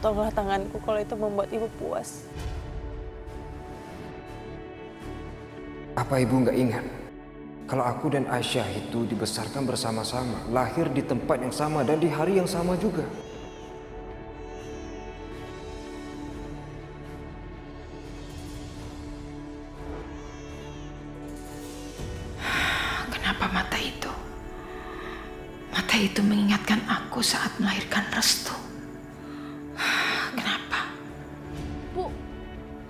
potonglah tanganku kalau itu membuat ibu puas. Apa ibu nggak ingat? Kalau aku dan Aisyah itu dibesarkan bersama-sama, lahir di tempat yang sama dan di hari yang sama juga. Kenapa mata itu? Mata itu mengingatkan aku saat melahirkan Restu. Kenapa? Bu,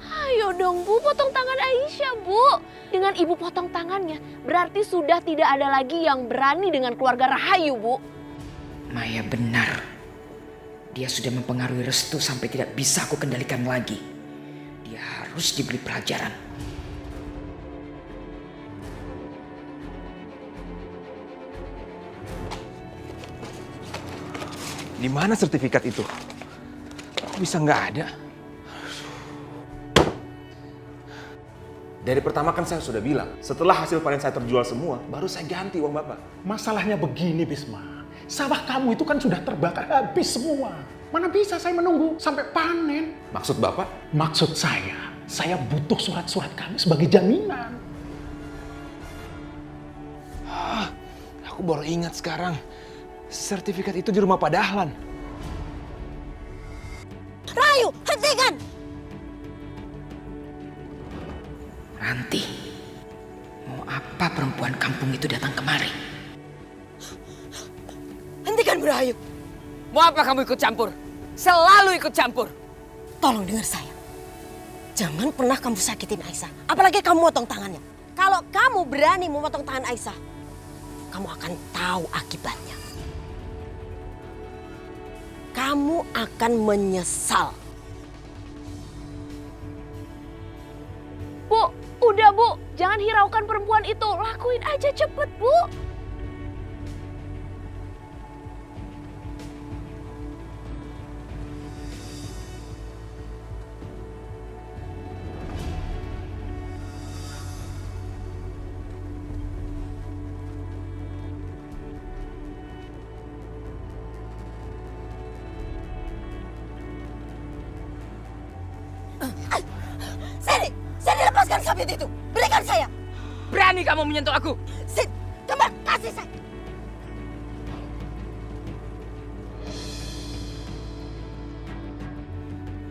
ayo dong Bu, potong tangan Aisyah Bu. Dengan ibu potong tangannya, berarti sudah tidak ada lagi yang berani dengan keluarga Rahayu Bu. Maya benar. Dia sudah mempengaruhi Restu sampai tidak bisa aku kendalikan lagi. Dia harus diberi pelajaran. Di mana sertifikat itu? Kok bisa nggak ada? Dari pertama kan saya sudah bilang, setelah hasil panen saya terjual semua, baru saya ganti uang Bapak. Masalahnya begini, Bisma. Sawah kamu itu kan sudah terbakar habis semua. Mana bisa saya menunggu sampai panen? Maksud Bapak? Maksud saya butuh surat-surat kami sebagai jaminan. Aku baru ingat sekarang. Sertifikat itu di rumah Pak Dahlan. Rahayu, hentikan! Ranti, mau apa perempuan kampung itu datang kemari? Hentikan Rahayu. Mau apa kamu ikut campur? Selalu ikut campur. Tolong dengar saya. Jangan pernah kamu sakitin Aisyah. Apalagi kamu motong tangannya. Kalau kamu berani memotong tangan Aisyah, kamu akan tahu akibatnya. Kamu akan menyesal. Bu, udah Bu, jangan hiraukan perempuan itu. Lakuin aja cepet Bu. Sini lepaskan sabit itu. Berikan saya. Berani kamu menyentuh aku? Sini, kembali kasih saya.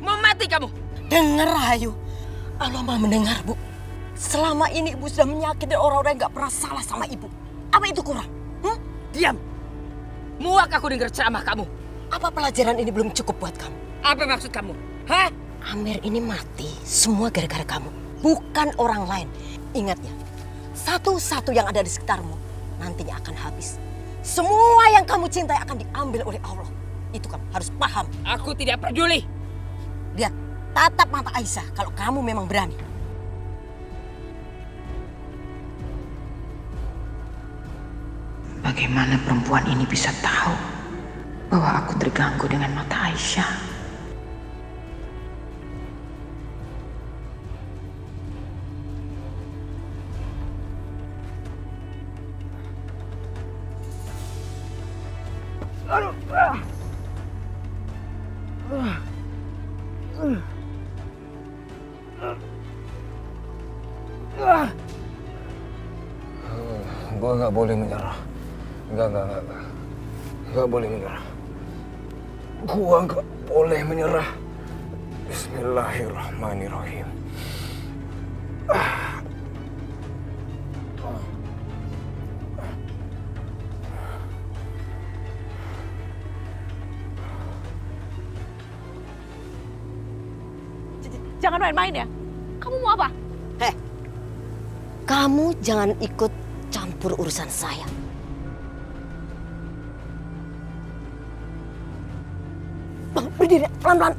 Mau mati kamu? Dengar Rahayu. Allah Maha mendengar, Bu. Selama ini Ibu sudah menyakiti orang-orang yang gak pernah salah sama Ibu. Apa itu kurang? Diam. Muak aku dengar ceramah kamu. Apa pelajaran ini belum cukup buat kamu? Apa maksud kamu? Hah? Amir ini mati semua gara-gara kamu, bukan orang lain. Ingat ya, satu-satu yang ada di sekitarmu nantinya akan habis. Semua yang kamu cintai akan diambil oleh Allah. Itu kamu harus paham. Aku tidak peduli. Lihat, tatap mata Aisyah kalau kamu memang berani. Bagaimana perempuan ini bisa tahu bahwa aku terganggu dengan mata Aisyah? Gue nggak boleh menyerah. Nggak. Nggak boleh menyerah. Gua nggak boleh menyerah. Bismillahirrahmanirrahim. Jangan main-main ya. Kamu mau apa? Kamu jangan ikut campur urusan saya. Bang, berdiri pelan-pelan.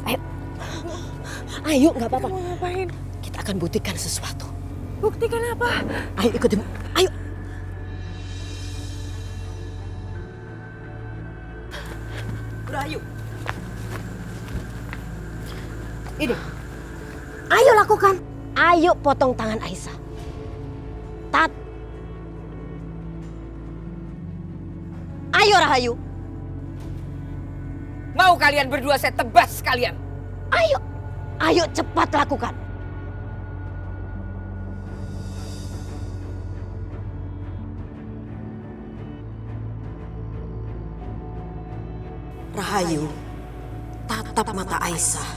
Ayo. Ayo, nggak apa-apa. Mau ngapain? Kita akan buktikan sesuatu. Buktikan apa? Ayo ikutin. Ayo. Rahayu. Ini. Ayo lakukan. Ayo potong tangan Aisyah. Ayo Rahayu. Mau kalian berdua saya tebas sekalian. Ayo, ayo cepat lakukan. Rahayu, tatap mata Aisyah.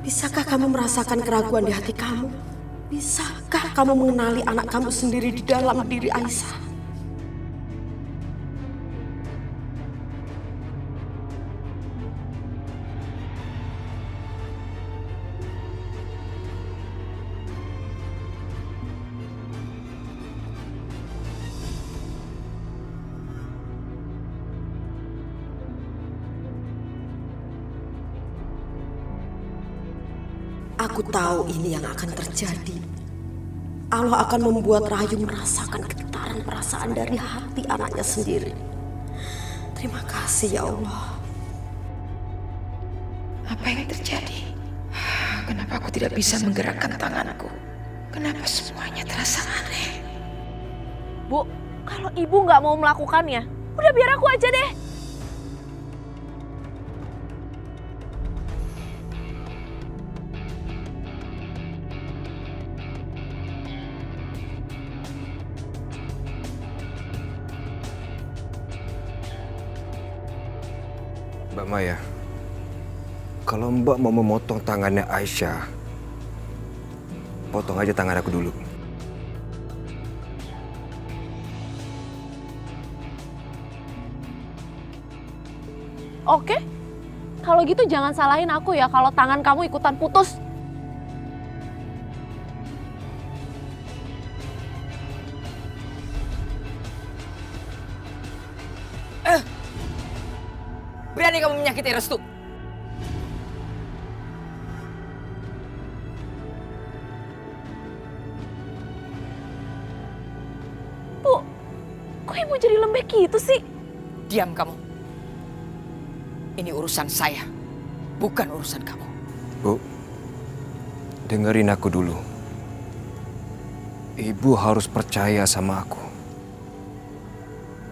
Bisakah kamu merasakan keraguan di hati kamu? Bisakah kamu mengenali anak kamu sendiri di dalam diri Aisyah? Aku tahu ini yang akan terjadi. Allah akan membuat Rahayu merasakan getaran perasaan dari hati anaknya sendiri. Terima kasih ya Allah. Apa yang terjadi? Kenapa aku tidak bisa menggerakkan tanganku? Kenapa semuanya terasa aneh? Bu, kalau ibu nggak mau melakukannya, udah biar aku aja deh. Mbak Maya, kalau Mbak mau memotong tangannya Aisyah, potong aja tangan aku dulu. Oke, kalau gitu jangan salahin aku ya kalau tangan kamu ikutan putus. Berani kamu menyakiti Restu? Bu, kok ibu jadi lembek gitu sih? Diam kamu. Ini urusan saya, bukan urusan kamu. Bu, dengerin aku dulu. Ibu harus percaya sama aku.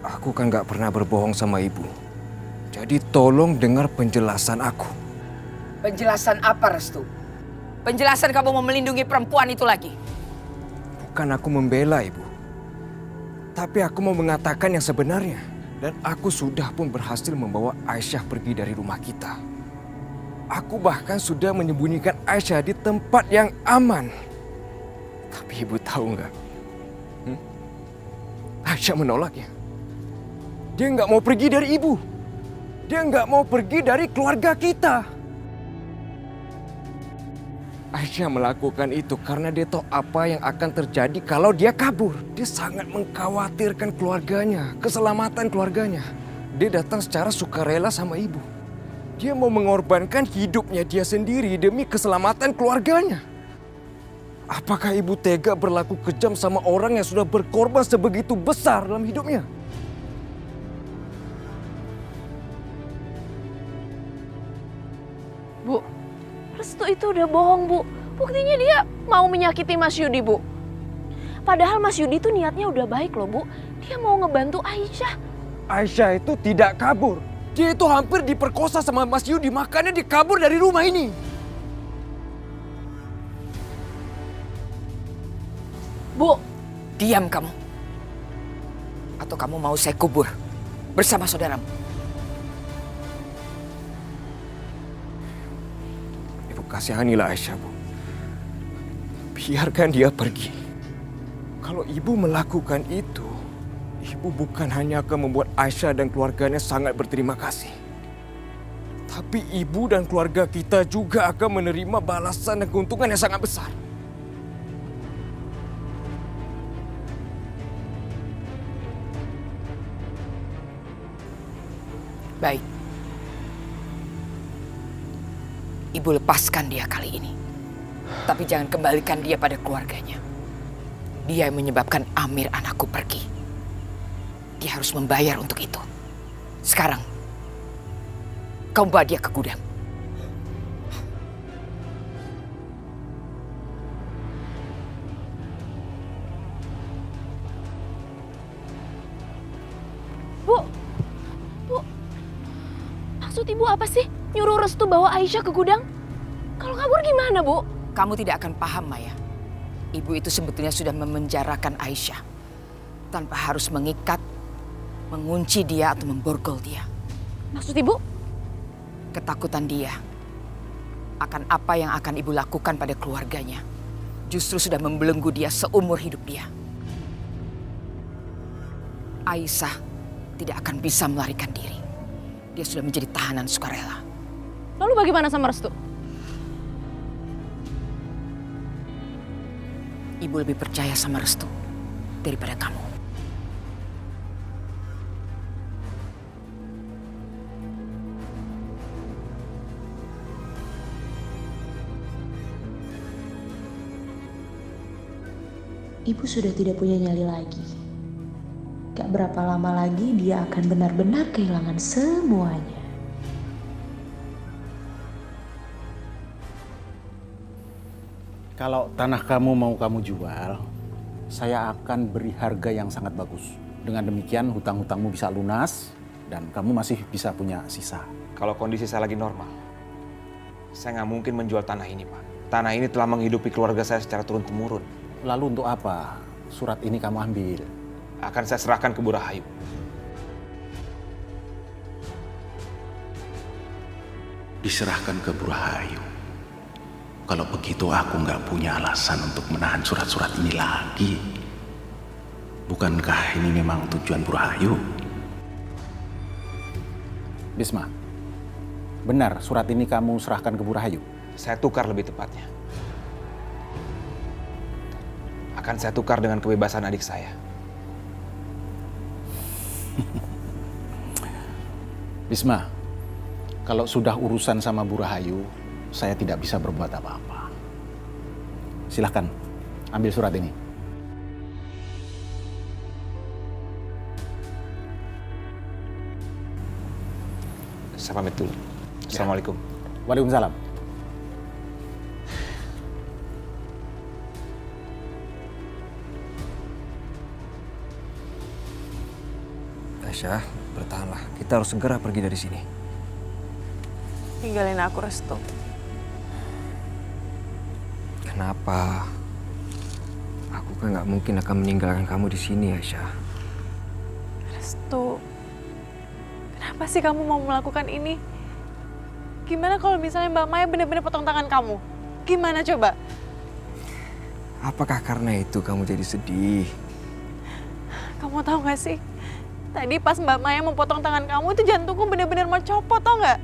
Aku kan gak pernah berbohong sama ibu. Jadi tolong dengar penjelasan aku. Penjelasan apa, Restu? Penjelasan kamu mau melindungi perempuan itu lagi? Bukan aku membela ibu. Tapi aku mau mengatakan yang sebenarnya. Dan aku sudah pun berhasil membawa Aisyah pergi dari rumah kita. Aku bahkan sudah menyembunyikan Aisyah di tempat yang aman. Tapi ibu tahu nggak? Aisyah menolaknya. Dia nggak mau pergi dari ibu. Dia nggak mau pergi dari keluarga kita. Aisyah melakukan itu karena dia tahu apa yang akan terjadi kalau dia kabur. Dia sangat mengkhawatirkan keluarganya, keselamatan keluarganya. Dia datang secara sukarela sama ibu. Dia mau mengorbankan hidupnya dia sendiri demi keselamatan keluarganya. Apakah ibu tega berlaku kejam sama orang yang sudah berkorban sebegitu besar dalam hidupnya? Bu, Restu itu udah bohong, Bu. Buktinya dia mau menyakiti Mas Yudi, Bu. Padahal Mas Yudi itu niatnya udah baik loh, Bu. Dia mau ngebantu Aisyah. Aisyah itu tidak kabur. Dia itu hampir diperkosa sama Mas Yudi, makanya dia kabur dari rumah ini. Bu, Diam kamu. Atau kamu mau saya kubur bersama saudaramu? Ibu kasihanilah Aisyah, Bu. Biarkan dia pergi. Kalau ibu melakukan itu, ibu bukan hanya akan membuat Aisyah dan keluarganya sangat berterima kasih. Tapi ibu dan keluarga kita juga akan menerima balasan dan keuntungan yang sangat besar. Baik. Ibu lepaskan dia kali ini. Tapi jangan kembalikan dia pada keluarganya. Dia yang menyebabkan Amir anakku pergi. Dia harus membayar untuk itu. Sekarang, kau bawa dia ke gudang. Maksud ibu apa sih? Nyuruh Restu bawa Aisyah ke gudang? Kalau kabur gimana, Bu? Kamu tidak akan paham, Maya. Ibu itu sebetulnya sudah memenjarakan Aisyah tanpa harus mengikat, mengunci dia atau memborgol dia. Maksud ibu? Ketakutan dia akan apa yang akan ibu lakukan pada keluarganya justru sudah membelenggu dia seumur hidup dia. Aisyah tidak akan bisa melarikan diri. Dia sudah menjadi tahanan sukarela. Lalu bagaimana sama Restu? Ibu lebih percaya sama Restu daripada kamu. Ibu sudah tidak punya nyali lagi. Gak berapa lama lagi dia akan benar-benar kehilangan semuanya. Kalau tanah kamu mau kamu jual, saya akan beri harga yang sangat bagus. Dengan demikian hutang-hutangmu bisa lunas dan kamu masih bisa punya sisa. Kalau kondisi saya lagi normal, saya nggak mungkin menjual tanah ini, Pak. Tanah ini telah menghidupi keluarga saya secara turun-temurun. Lalu untuk apa surat ini kamu ambil? Akan saya serahkan ke Bu Rahayu. Diserahkan ke Bu Rahayu. Kalau begitu aku nggak punya alasan untuk menahan surat-surat ini lagi. Bukankah ini memang tujuan Bu Rahayu? Bisma, benar surat ini kamu serahkan ke Bu Rahayu? Saya tukar lebih tepatnya. Akan saya tukar dengan kebebasan adik saya. Bisma, kalau sudah urusan sama Bu Rahayu, saya tidak bisa berbuat apa-apa. Silahkan, ambil surat ini. Saya pamit dulu. Assalamualaikum. Waalaikumsalam. Aisyah, bertahanlah. Kita harus segera pergi dari sini. Tinggalin aku, Restu. Kenapa? Aku kan nggak mungkin akan meninggalkan kamu di sini, Aisyah. Restu, kenapa sih kamu mau melakukan ini? Gimana kalau misalnya Mbak Maya benar-benar potong tangan kamu? Gimana coba? Apakah karena itu kamu jadi sedih? Kamu tahu gak sih? Tadi pas Mbak Maya memotong tangan kamu itu jantungku benar-benar mau copot, tau gak?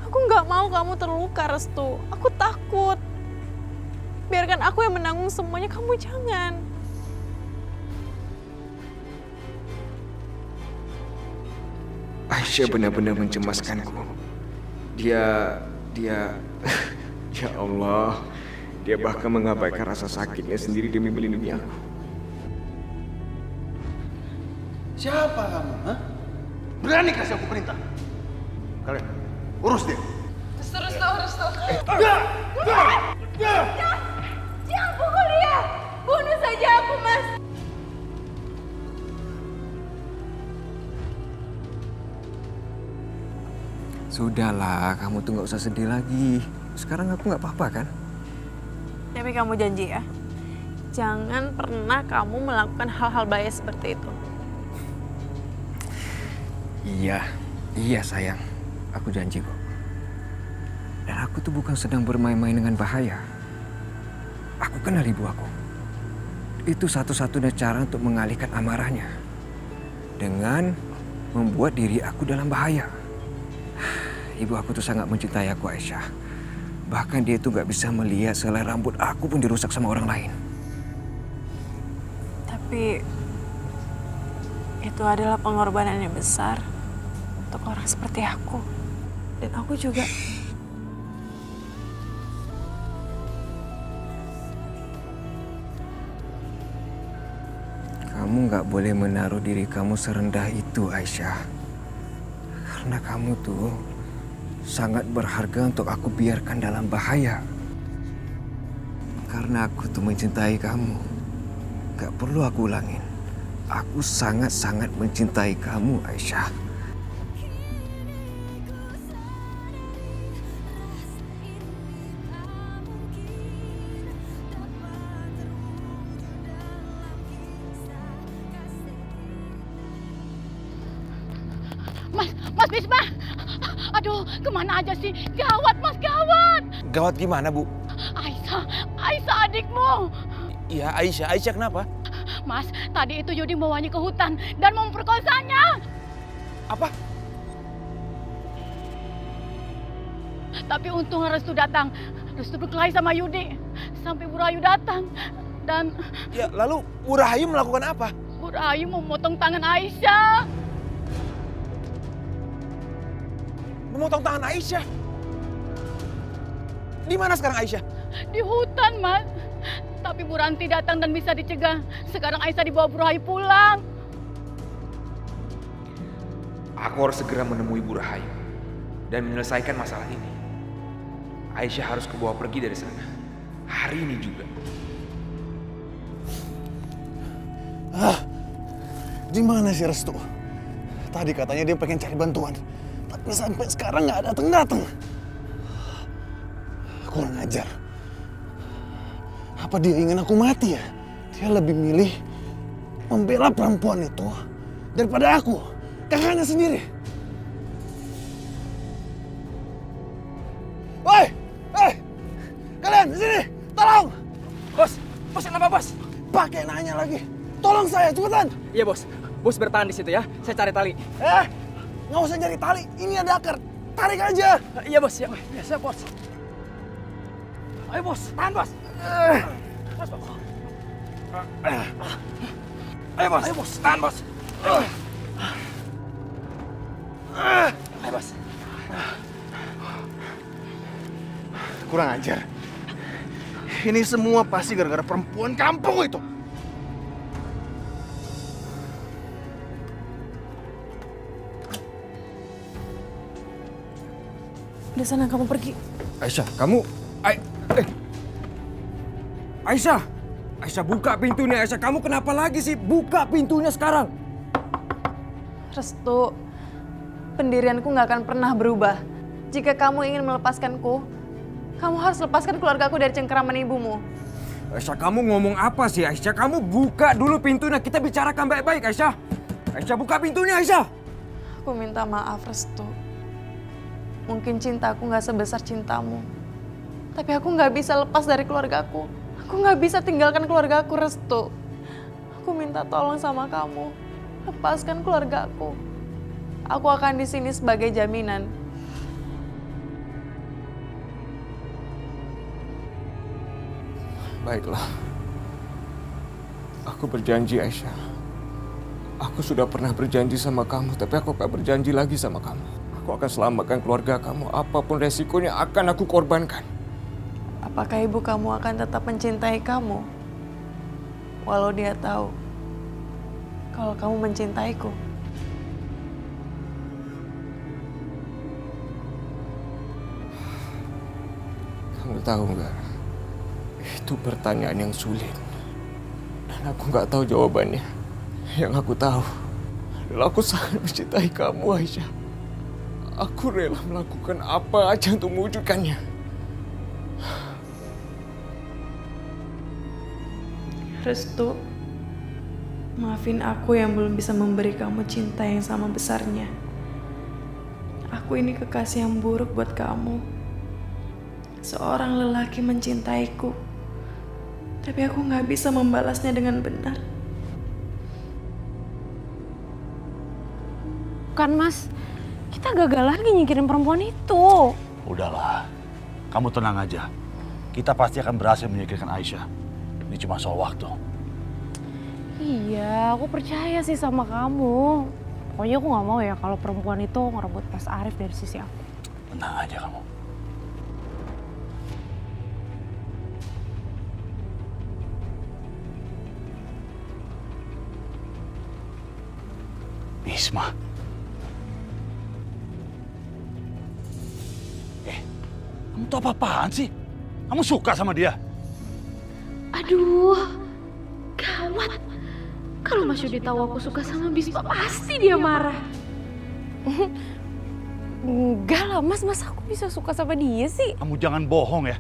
Aku nggak mau kamu terluka, Restu. Aku takut. Biarkan aku yang menanggung semuanya, kamu jangan. Aisyah benar-benar mencemaskanku. Dia, ya Allah, dia bahkan mengabaikan rasa sakitnya sendiri demi melindungi aku. Siapa kamu? Hah? Berani kasih aku perintah? Kalian, urus dia. Restu. Jangan pukul dia. Bunuh saja aku, Mas. Sudahlah, kamu tuh nggak usah sedih lagi. Sekarang aku nggak apa-apa kan? Tapi kamu janji ya, jangan pernah kamu melakukan hal-hal bahaya seperti itu. Iya sayang. Aku janji kok. Dan aku tuh bukan sedang bermain-main dengan bahaya. Aku kenal ibu aku. Itu satu-satunya cara untuk mengalihkan amarahnya. Dengan membuat diri aku dalam bahaya. Ibu aku tuh sangat mencintai aku, Aisyah. Bahkan dia tuh gak bisa melihat selai rambut aku pun dirusak sama orang lain. Tapi itu adalah pengorbanan yang besar untuk orang seperti aku. Dan aku juga. Kamu gak boleh menaruh diri kamu serendah itu, Aisyah. Karena kamu tuh sangat berharga untuk aku biarkan dalam bahaya. Karena aku tuh mencintai kamu. Gak perlu aku ulangin. Aku sangat-sangat mencintai kamu, Aisyah. Mas Bisma! Aduh, kemana aja sih? Gawat, Mas, gawat! Gawat gimana, Bu? Aisyah adikmu. Iya, Aisyah. Aisyah kenapa? Mas, tadi itu Yudi membawanya ke hutan dan memperkosanya. Apa? Tapi untung Restu datang. Restu berkelahi sama Yudi. Sampai Bu Rahayu datang. Dan Ya, lalu Bu Rahayu melakukan apa? Bu Rahayu memotong tangan Aisyah. Memotong tangan Aisyah? Di mana sekarang Aisyah? Di hutan, Mas. Tapi Bu Ranti datang dan bisa dicegah. Sekarang Aisyah dibawa Bu Rahayu pulang. Aku harus segera menemui Bu Rahayu dan menyelesaikan masalah ini. Aisyah harus kebawa pergi dari sana. Hari ini juga. Di mana si Restu? Tadi katanya dia pengen cari bantuan, tapi sampai sekarang nggak datang. Kurang ajar. Apa dia ingin aku mati ya? Dia lebih milih membela perempuan itu daripada aku, kakaknya sendiri. Woi, kalian di sini, tolong! Bos kenapa bos? Pakai nanya lagi. Tolong saya, cepetan! Iya bos bertahan di situ ya. Saya cari tali. Nggak usah cari tali. Ini ada akar. Tarik aja. Iya bos, ya. Ya, siap bos. Ayo bos, tahan bos. Bos. Ayo bos, tahan bos. Ayo bos. Kurang ajar. Ini semua pasti gara-gara perempuan kampung itu. Udah sana kamu pergi. Aisyah, kamu... Aisyah, buka pintunya. Aisyah, kamu kenapa lagi sih? Buka pintunya sekarang. Restu, pendirianku nggak akan pernah berubah. Jika kamu ingin melepaskanku, kamu harus lepaskan keluargaku dari cengkeraman ibumu. Aisyah, kamu ngomong apa sih, Aisyah? Kamu buka dulu pintunya. Kita bicarakan baik-baik, Aisyah. Aisyah, buka pintunya, Aisyah. Aku minta maaf, Restu. Mungkin cintaku nggak sebesar cintamu. Tapi aku nggak bisa lepas dari keluargaku. Aku nggak bisa tinggalkan keluargaku, Restu. Aku minta tolong sama kamu. Lepaskan keluargaku. Aku akan di sini sebagai jaminan. Baiklah. Aku berjanji, Aisyah. Aku sudah pernah berjanji sama kamu, tapi aku akan berjanji lagi sama kamu. Aku akan selamatkan keluarga kamu, apapun resikonya akan aku korbankan. Apakah ibu kamu akan tetap mencintai kamu? Walau dia tahu kalau kamu mencintaiku. Kamu tahu nggak? Itu pertanyaan yang sulit. Dan aku nggak tahu jawabannya. Yang aku tahu adalah aku sangat mencintai kamu, Aisyah. Aku rela melakukan apa aja untuk mewujudkannya. Restu, maafin aku yang belum bisa memberi kamu cinta yang sama besarnya. Aku ini kekasih yang buruk buat kamu. Seorang lelaki mencintaiku, tapi aku nggak bisa membalasnya dengan benar. Kan Mas, kita gagal lagi nyingkirin perempuan itu. Udahlah, kamu tenang aja. Kita pasti akan berhasil menyingkirkan Aisyah. Ini cuma soal waktu. Iya, aku percaya sih sama kamu. Pokoknya aku gak mau ya kalau perempuan itu ngerebut Mas Arif dari sisi aku. Tenang aja kamu. Bisma. Kamu tuh apa-apaan sih? Kamu suka sama dia? Aduh, gawat. Kalau Mas Yudi tahu aku suka sama Bisma, pasti dia marah. Enggak lah Mas, masa aku bisa suka sama dia sih? Kamu jangan bohong ya.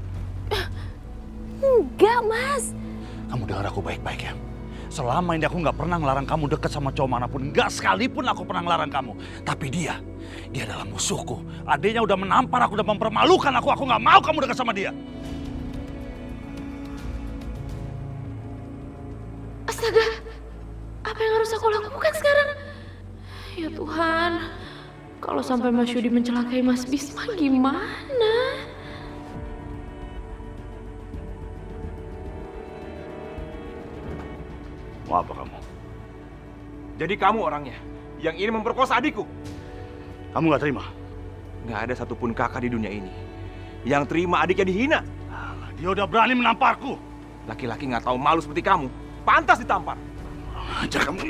Enggak Mas. Kamu dengar aku baik-baik ya. Selama ini aku nggak pernah ngelarang kamu deket sama cowok manapun. Nggak sekalipun aku pernah ngelarang kamu. Tapi dia adalah musuhku. Adiknya udah menampar aku, udah mempermalukan aku. Aku nggak mau kamu deket sama dia. Astaga, apa yang harus aku lakukan sekarang? Ya Tuhan, kalau sampai Mas Yudi mencelakai Mas Bisma gimana? Mau apa kamu? Jadi kamu orangnya yang ingin memperkosa adikku. Kamu nggak terima? Nggak ada satupun kakak di dunia ini yang terima adiknya dihina. Dia udah berani menamparku. Laki-laki nggak tahu malu seperti kamu, pantas ditampar. Ajar kamu.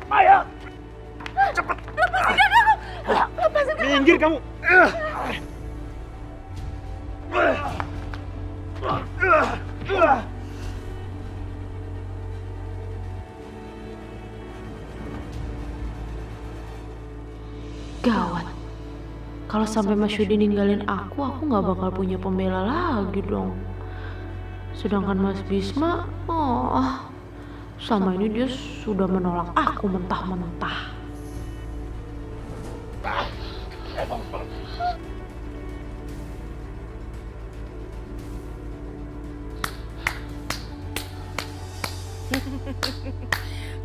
Maya! Cepat! Lepasin aku! Lepasin aku! Minggir kamu! Gawat. Kalau sampai Mas Yudi ninggalin aku nggak bakal punya pembela lagi dong. Sedangkan Mas Bisma, sama ini dia sudah menolak aku mentah-mentah.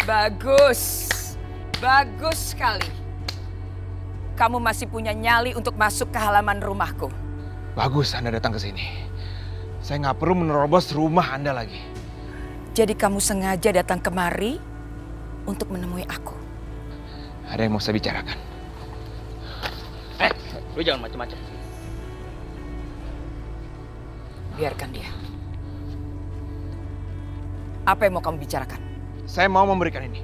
Bagus. Bagus sekali. Kamu masih punya nyali untuk masuk ke halaman rumahku. Bagus Anda datang ke sini. Saya nggak perlu menerobos rumah Anda lagi. Jadi kamu sengaja datang kemari untuk menemui aku. Ada yang mau saya bicarakan. Lu jangan macam-macam. Biarkan dia. Apa yang mau kamu bicarakan? Saya mau memberikan ini.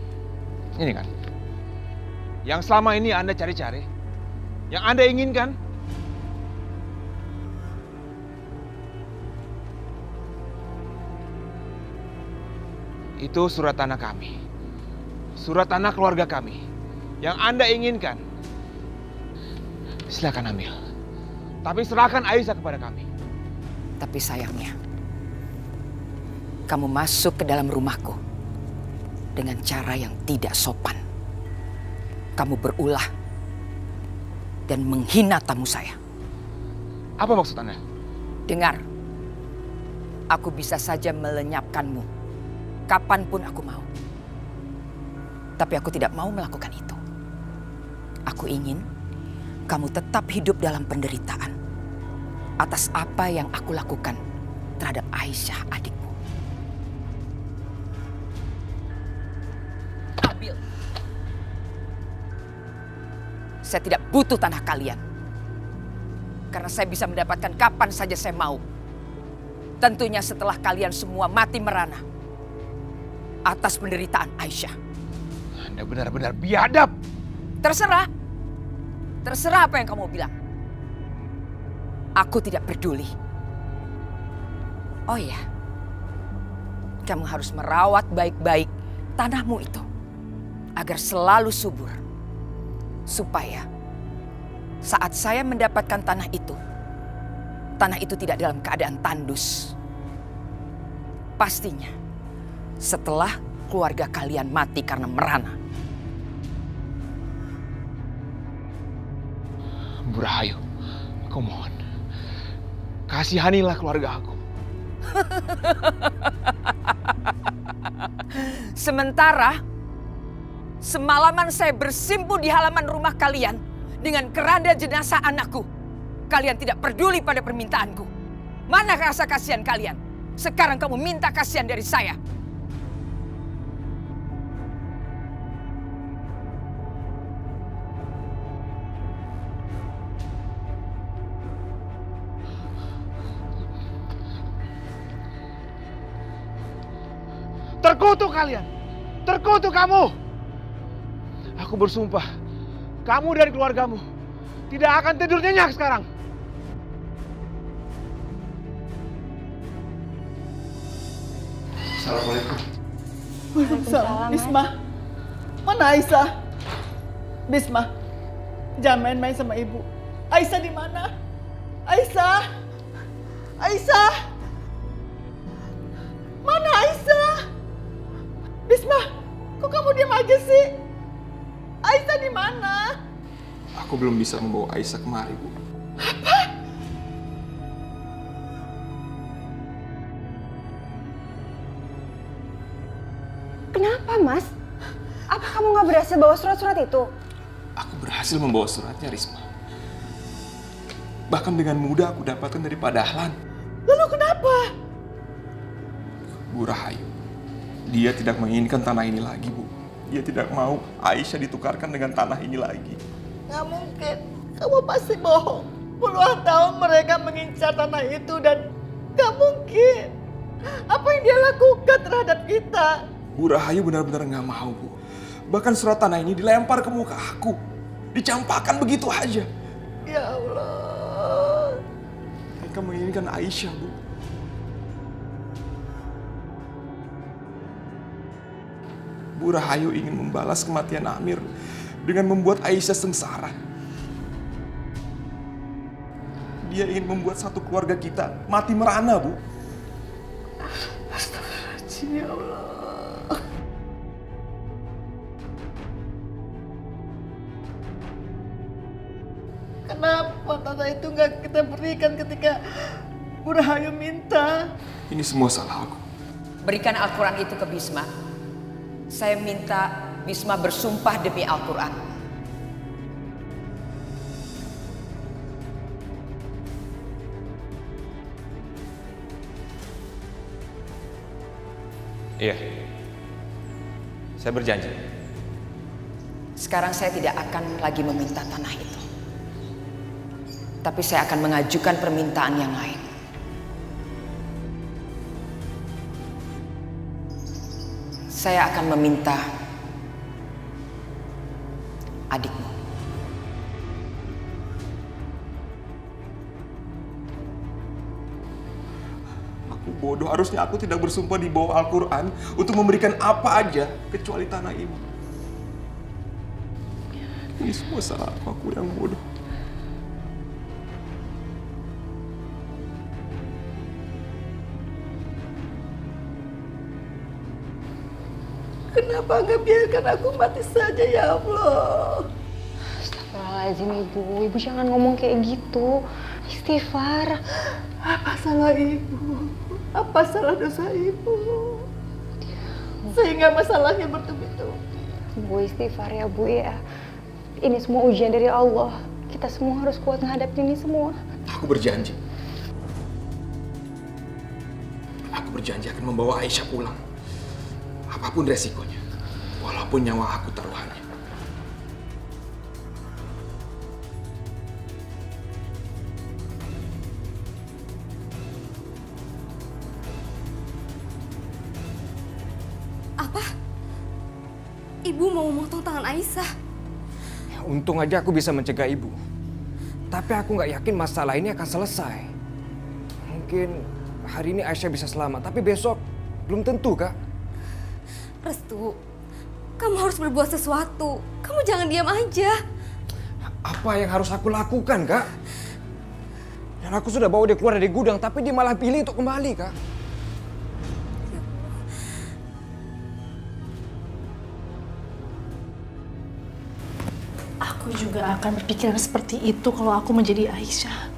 Ini kan. Yang selama ini Anda cari-cari. Yang Anda inginkan. Itu surat tanah kami. Surat tanah keluarga kami. Yang Anda inginkan. Silakan ambil. Tapi serahkan Aisyah kepada kami. Tapi sayangnya, kamu masuk ke dalam rumahku dengan cara yang tidak sopan. Kamu berulah dan menghina tamu saya. Apa maksud Anda? Dengar, aku bisa saja melenyapkanmu kapanpun aku mau. Tapi aku tidak mau melakukan itu. Aku ingin kamu tetap hidup dalam penderitaan atas apa yang aku lakukan terhadap Aisyah adikmu. Ambil. Saya tidak butuh tanah kalian. Karena saya bisa mendapatkan kapan saja saya mau. Tentunya setelah kalian semua mati merana atas penderitaan Aisyah. Anda benar-benar biadab. Terserah. Terserah apa yang kamu bilang. Aku tidak peduli. Oh ya, kamu harus merawat baik-baik tanahmu itu agar selalu subur. Supaya saat saya mendapatkan tanah itu tidak dalam keadaan tandus. Pastinya setelah keluarga kalian mati karena merana. Bu Rahayu, aku mohon. Kasihanilah keluarga aku. Sementara semalaman saya bersimpu di halaman rumah kalian dengan keranda jenazah anakku. Kalian tidak peduli pada permintaanku. Mana rasa kasihan kalian? Sekarang kamu minta kasihan dari saya. Terkutuk kalian. Terkutuk kamu. Aku bersumpah, kamu dan keluargamu tidak akan tidur nyenyak sekarang. Assalamualaikum. Waalaikumsalam. Bisma, mana Aisyah? Bisma, jangan main-main sama ibu. Aisyah di mana? Aisyah? Aisyah? Mana Aisyah? Bisma, kok kamu diam aja sih? Aisyah di mana? Aku belum bisa membawa Aisyah kemari, Bu. Apa? Kenapa, Mas? Apa kamu nggak berhasil bawa surat-surat itu? Aku berhasil membawa suratnya, Risma. Bahkan dengan mudah aku dapatkan dari Pak Dahlan. Lalu kenapa? Bu Rahayu, dia tidak menginginkan tanah ini lagi, Bu. Dia tidak mau Aisyah ditukarkan dengan tanah ini lagi. Nggak mungkin. Kamu pasti bohong. Puluhan tahun mereka mengincar tanah itu dan nggak mungkin. Apa yang dia lakukan terhadap kita? Bu Rahayu benar-benar nggak mau, Bu. Bahkan surat tanah ini dilempar ke muka aku. Dicampakkan begitu aja. Ya Allah. Mereka menginginkan Aisyah, Bu. Bu Rahayu ingin membalas kematian Amir dengan membuat Aisyah sengsara. Dia ingin membuat satu keluarga kita mati merana, Bu. Astagfirullahaladzim, ya Allah. Kenapa tanah itu nggak kita berikan ketika Bu Rahayu minta? Ini semua salah aku. Berikan Al-Quran itu ke Bisma. Saya minta Bisma bersumpah demi Al-Quran. Iya. Saya berjanji. Sekarang saya tidak akan lagi meminta tanah itu. Tapi saya akan mengajukan permintaan yang lain. Saya akan meminta adikmu. Aku bodoh, harusnya aku tidak bersumpah di bawah Al-Quran untuk memberikan apa aja kecuali tanah ini. Ini semua salah aku yang bodoh. Kenapa nggak biarkan aku mati saja, ya Allah? Astagfirullahaladzim, Ibu. Ibu jangan ngomong kayak gitu. Istighfar. Apa salah ibu? Apa salah dosa ibu? Sehingga masalahnya bertubi-tubi. Bu, istighfar ya, Bu ya. Ini semua ujian dari Allah. Kita semua harus kuat menghadapi ini semua. Aku berjanji. Aku berjanji akan membawa Aisyah pulang. Apapun resikonya. Walaupun nyawa aku taruhannya. Apa? Ibu mau memotong tangan Aisyah? Ya, untung aja aku bisa mencegah ibu. Tapi aku nggak yakin masalah ini akan selesai. Mungkin hari ini Aisyah bisa selamat, tapi besok belum tentu, Kak. Restu, kamu harus berbuat sesuatu. Kamu jangan diam aja. Apa yang harus aku lakukan, Kak? Dan aku sudah bawa dia keluar dari gudang, tapi dia malah pilih untuk kembali, Kak. Aku juga akan berpikiran seperti itu kalau aku menjadi Aisyah.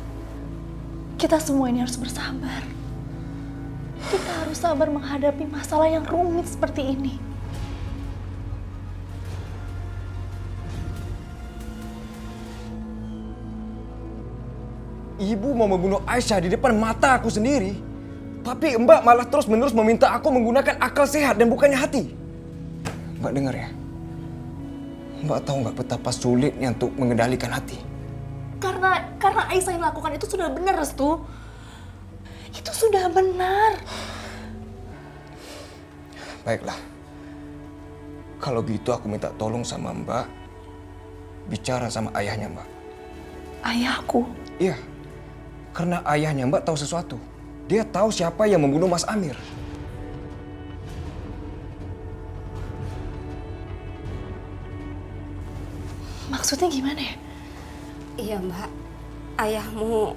Kita semua ini harus bersabar. Kita harus sabar menghadapi masalah yang rumit seperti ini. Ibu mau membunuh Aisyah di depan mata aku sendiri. Tapi Mbak malah terus-menerus meminta aku menggunakan akal sehat dan bukannya hati. Mbak dengar ya? Mbak tahu nggak betapa sulitnya untuk mengendalikan hati? Karena Aisyah yang lakukan itu sudah benar, Restu. Itu sudah benar. Baiklah. Kalau gitu aku minta tolong sama Mbak bicara sama ayahnya Mbak. Ayahku? Iya. Karena ayahnya Mbak tahu sesuatu. Dia tahu siapa yang membunuh Mas Amir. Maksudnya gimana ya? Iya, Mbak. ayahmu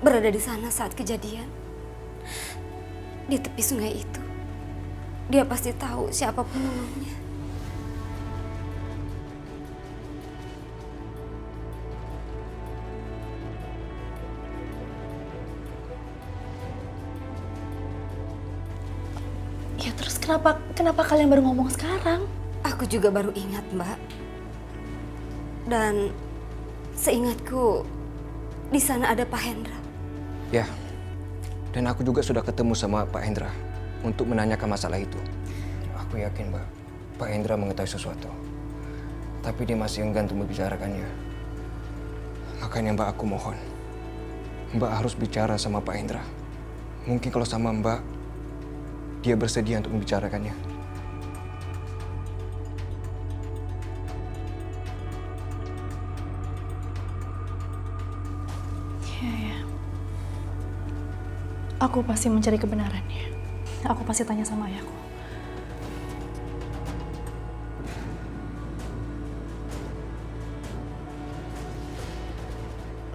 berada di sana saat kejadian. Di tepi sungai itu. Dia pasti tahu siapa penolongnya. Ya terus kenapa kalian baru ngomong sekarang? Aku juga baru ingat, Mbak. Dan seingatku di sana ada Pak Hendra. Ya, dan aku juga sudah ketemu sama Pak Hendra untuk menanyakan masalah itu. Aku yakin, Mbak, Pak Hendra mengetahui sesuatu. Tapi dia masih enggan untuk membicarakannya. Makanya Mbak, aku mohon, Mbak harus bicara sama Pak Hendra. Mungkin kalau sama Mbak, dia bersedia untuk membicarakannya. Ya. Aku pasti mencari kebenarannya. Aku pasti tanya sama ayahku.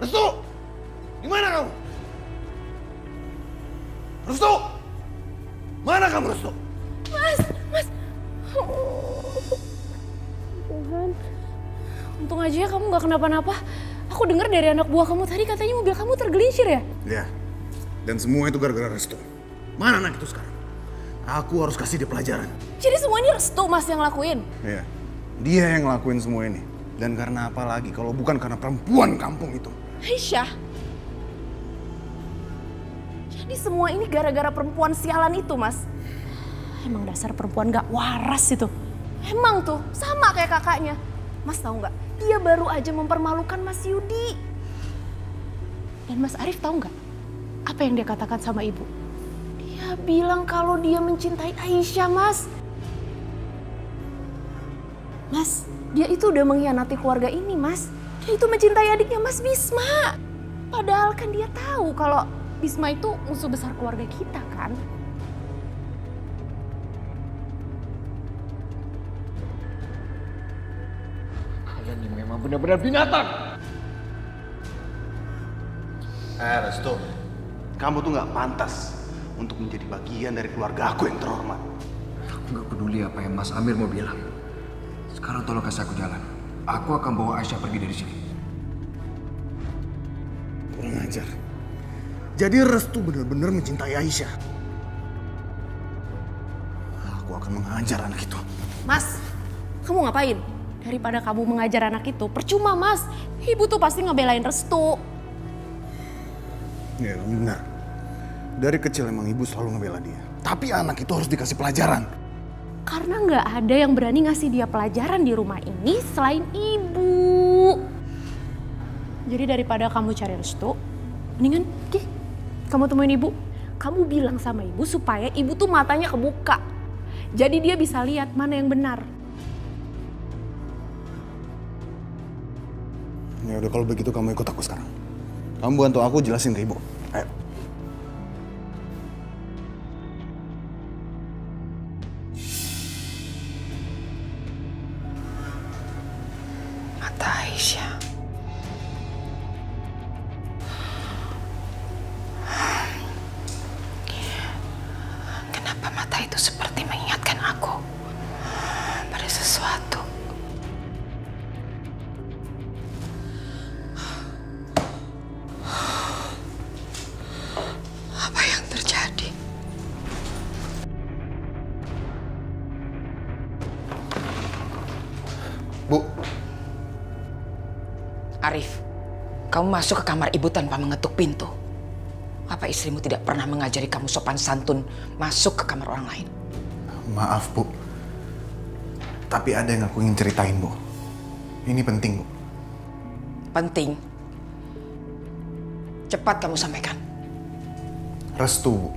Restu! Gimana kamu? Restu! Mana kamu, Restu? Mas. Tuhan. Untung aja ya kamu gak kenapa-napa. Aku dengar dari anak buah kamu tadi katanya mobil kamu tergelincir ya? Ya. Dan semua itu gara-gara Restu. Mana anak itu sekarang? Aku harus kasih dia pelajaran. Jadi semua ini Restu Mas yang lakuin? Iya. Dia yang ngelakuin semua ini. Dan karena apa lagi kalau bukan karena perempuan kampung itu? Aisyah. Jadi semua ini gara-gara perempuan sialan itu, Mas. Emang dasar perempuan gak waras itu. Emang tuh, sama kayak kakaknya. Mas tahu nggak? Dia baru aja mempermalukan Mas Yudi. Dan Mas Arif tahu nggak? Apa yang dia katakan sama ibu? Dia bilang kalau dia mencintai Aisyah, Mas. Mas, dia itu udah mengkhianati keluarga ini, Mas. Dia itu mencintai adiknya Mas Bisma. Padahal kan dia tahu kalau Bisma itu musuh besar keluarga kita kan. Kalian ini memang benar-benar binatang. Restu, kamu tuh nggak pantas untuk menjadi bagian dari keluarga aku yang terhormat. Aku nggak peduli apa yang Mas Amir mau bilang. Sekarang tolong kasih aku jalan. Aku akan bawa Aisyah pergi dari sini. Kurang ajar. Jadi Restu benar-benar mencintai Aisyah. Aku akan mengajar anak itu. Mas, kamu ngapain? Daripada kamu mengajar anak itu, percuma Mas. Ibu tuh pasti ngebelain Restu. Ya benar. Dari kecil emang ibu selalu ngebela dia. Tapi anak itu harus dikasih pelajaran. Karena nggak ada yang berani ngasih dia pelajaran di rumah ini selain ibu. Jadi daripada kamu cari Restu, mendingan kamu temuin ibu. Kamu bilang sama ibu supaya ibu tuh matanya kebuka. Jadi dia bisa lihat mana yang benar. Ya udah kalau begitu kamu ikut aku sekarang. Kamu bantu aku jelasin ke ibu. Ayo. Mata Aisyah. Kenapa mata itu seperti mengingatkan aku pada sesuatu? Apa yang terjadi? Bu. Arif, kamu masuk ke kamar ibu tanpa mengetuk pintu. Apa istrimu tidak pernah mengajari kamu sopan santun masuk ke kamar orang lain? Maaf, Bu. Tapi ada yang aku ingin ceritain, Bu. Ini penting, Bu. Penting. Cepat kamu sampaikan. Restu, Bu.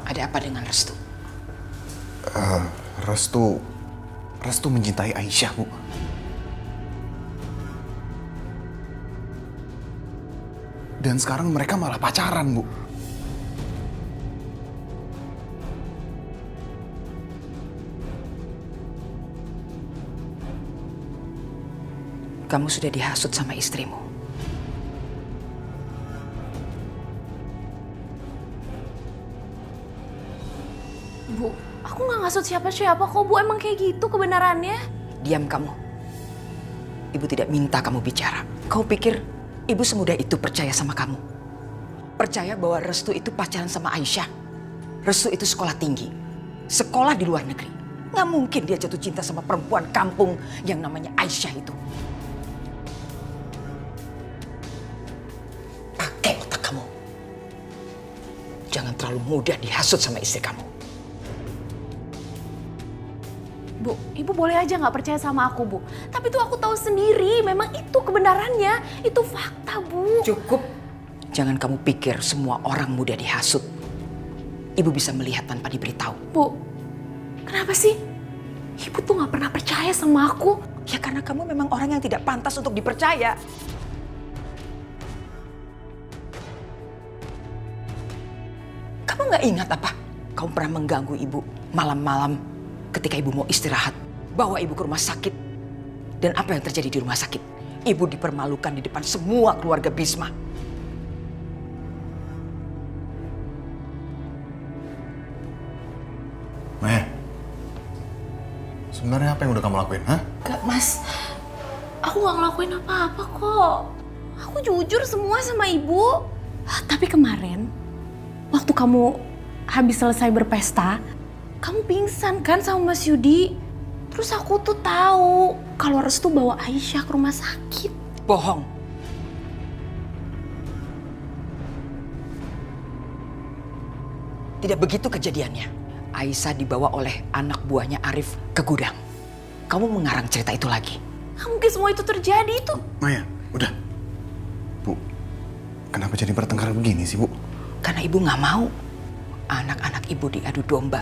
Ada apa dengan Restu? Restu mencintai Aisyah, Bu. Dan sekarang mereka malah pacaran, Bu. Kamu sudah dihasut sama istrimu. Bu, aku nggak ngasut siapa-siapa kok Bu, emang kayak gitu kebenarannya. Diam kamu. Ibu tidak minta kamu bicara. Kau pikir ibu semudah itu percaya sama kamu? Percaya bahwa Restu itu pacaran sama Aisyah? Restu itu sekolah tinggi, sekolah di luar negeri. Nggak mungkin dia jatuh cinta sama perempuan kampung yang namanya Aisyah itu. Pakai otak kamu. Jangan terlalu mudah dihasut sama istri kamu. Bu, Ibu boleh aja nggak percaya sama aku, Bu. Tapi tuh aku tahu sendiri, memang itu kebenarannya, itu fakta, Bu. Cukup. Jangan kamu pikir semua orang mudah dihasut. Ibu bisa melihat tanpa diberitahu. Bu, kenapa sih? Ibu tuh nggak pernah percaya sama aku. Ya karena kamu memang orang yang tidak pantas untuk dipercaya. Kamu nggak ingat apa? Kamu pernah mengganggu ibu malam-malam ketika ibu mau istirahat. Bawa ibu ke rumah sakit. Dan apa yang terjadi di rumah sakit? Ibu dipermalukan di depan semua keluarga Bisma. Maya, sebenarnya apa yang udah kamu lakuin, ha? Gak, Mas. Aku gak ngelakuin apa-apa kok. Aku jujur semua sama Ibu. Tapi kemarin, waktu kamu habis selesai berpesta, kamu pingsan kan sama Mas Yudi? Terus aku tuh tahu kalau Restu bawa Aisyah ke rumah sakit. Bohong. Tidak begitu kejadiannya. Aisyah dibawa oleh anak buahnya Arif ke gudang. Kamu mengarang cerita itu lagi. Gak mungkin semua itu terjadi itu. Maya, udah. Bu, kenapa jadi bertengkar begini sih, Bu? Karena ibu gak mau anak-anak ibu diadu domba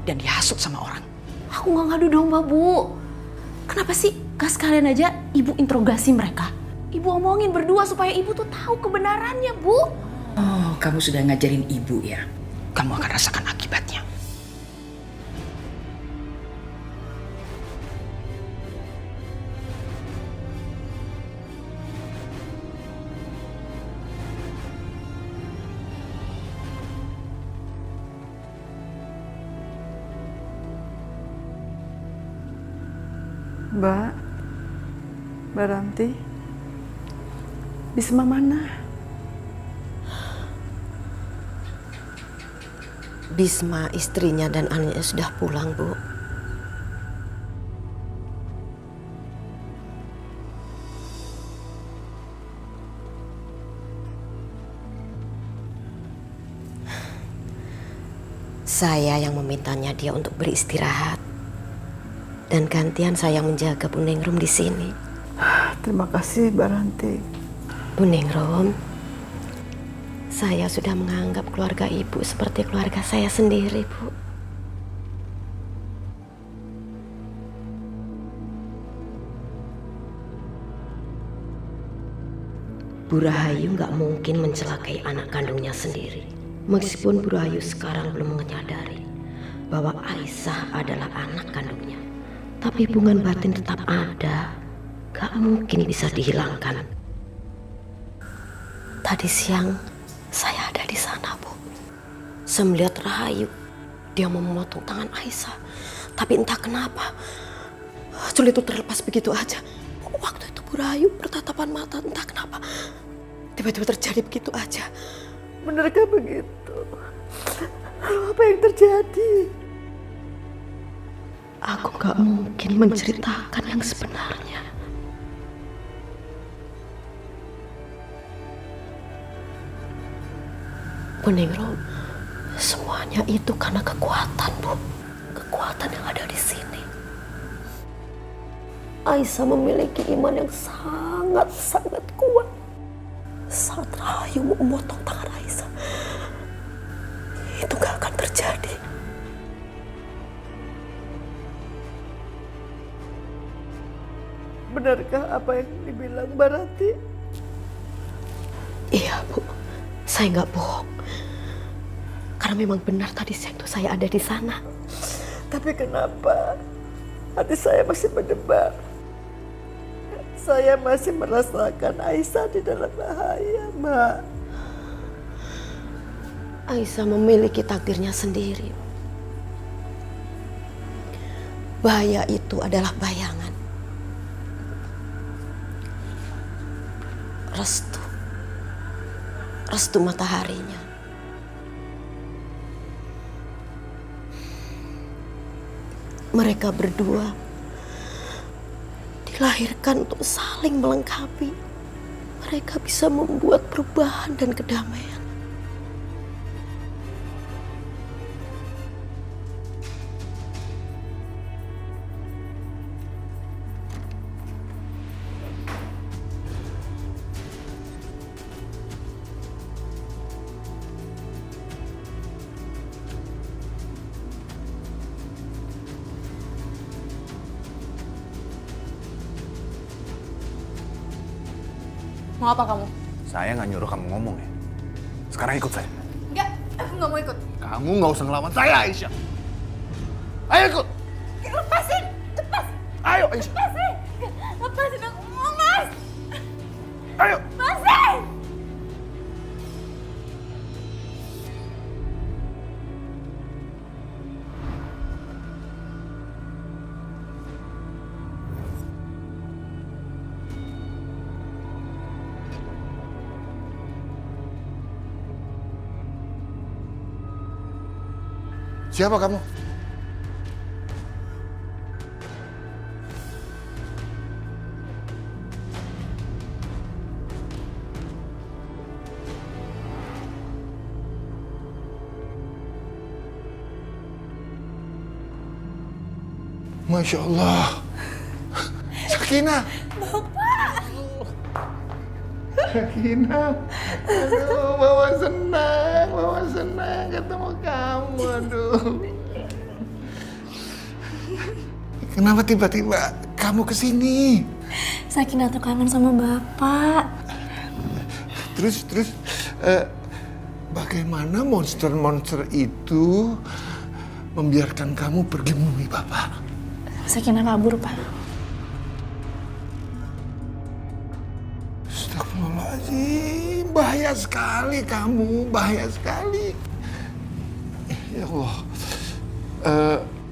dan dihasut sama orang. Aku gak ngadu domba, Bu. Kenapa sih gak sekalian aja Ibu interogasi mereka? Ibu omongin berdua supaya Ibu tuh tahu kebenarannya, Bu. Oh, kamu sudah ngajarin ibu ya? Kamu akan rasakan akibatnya. Mbak Ranti, Bisma mana? Bisma, istrinya dan anaknya sudah pulang, Bu. Saya yang memintanya dia untuk beristirahat. Dan gantian saya menjaga Bu Ningrum di sini. Terima kasih, Mbak Ranti. Bu Ningrum, saya sudah menganggap keluarga Ibu seperti keluarga saya sendiri, Bu. Bu Rahayu nggak mungkin mencelakai anak kandungnya sendiri. Meskipun Bu Rahayu sekarang belum menyadari bahwa Aisyah adalah anak kandungnya. Tapi hubungan batin tetap ada, gak mungkin bisa dihilangkan. Tadi siang saya ada di sana, Bu. Saya melihat Rahayu, dia memotong tangan Aisyah. Tapi entah kenapa, sulit itu terlepas begitu aja. Waktu itu Bu Rahayu bertatapan mata, entah kenapa. Tiba-tiba terjadi begitu aja. Benarkah begitu? Lalu apa yang terjadi? Aku gak mungkin menceritakan yang sebenarnya. Bu Ningrum, semuanya itu karena kekuatan, Bu. Kekuatan yang ada di sini. Aisyah memiliki iman yang sangat-sangat kuat. Saat Rahayu mau memotong tangan Aisyah, itu gak akan terjadi. Benarkah apa yang dibilang Mbak Ranti? Iya, Bu. Saya nggak bohong. Karena memang benar tadi siang itu saya ada di sana. Tapi kenapa hati saya masih berdebar? saya masih merasakan Aisyah di dalam bahaya, Mak. Aisyah memiliki takdirnya sendiri. Bahaya itu adalah bayangan. Restu mataharinya. Mereka berdua dilahirkan untuk saling melengkapi. Mereka bisa membuat perubahan dan kedamaian. Mau apa kamu? Saya nggak nyuruh kamu ngomong ya. Sekarang ikut saya. Enggak, aku nggak mau ikut. Kamu nggak usah ngelawan saya, Aisyah. Ayo ikut. Lepasin, lepas. Ayo, Aisyah. Lepasin, lepasin aku, Mas. Ayo. Lepasin. Siapa kamu? Masya Allah. Sakinah. Bapak. Sakinah. Aduh, Mama senang ketemu kamu. Aduh. Kenapa tiba-tiba kamu kesini? Sakinah tuh kangen sama Bapak. Terus, bagaimana monster-monster itu membiarkan kamu pergi menemui Bapak? Sakinah kabur, Pak. Astagfirullahaladzim, bahaya sekali kamu, bahaya sekali. Ya Allah,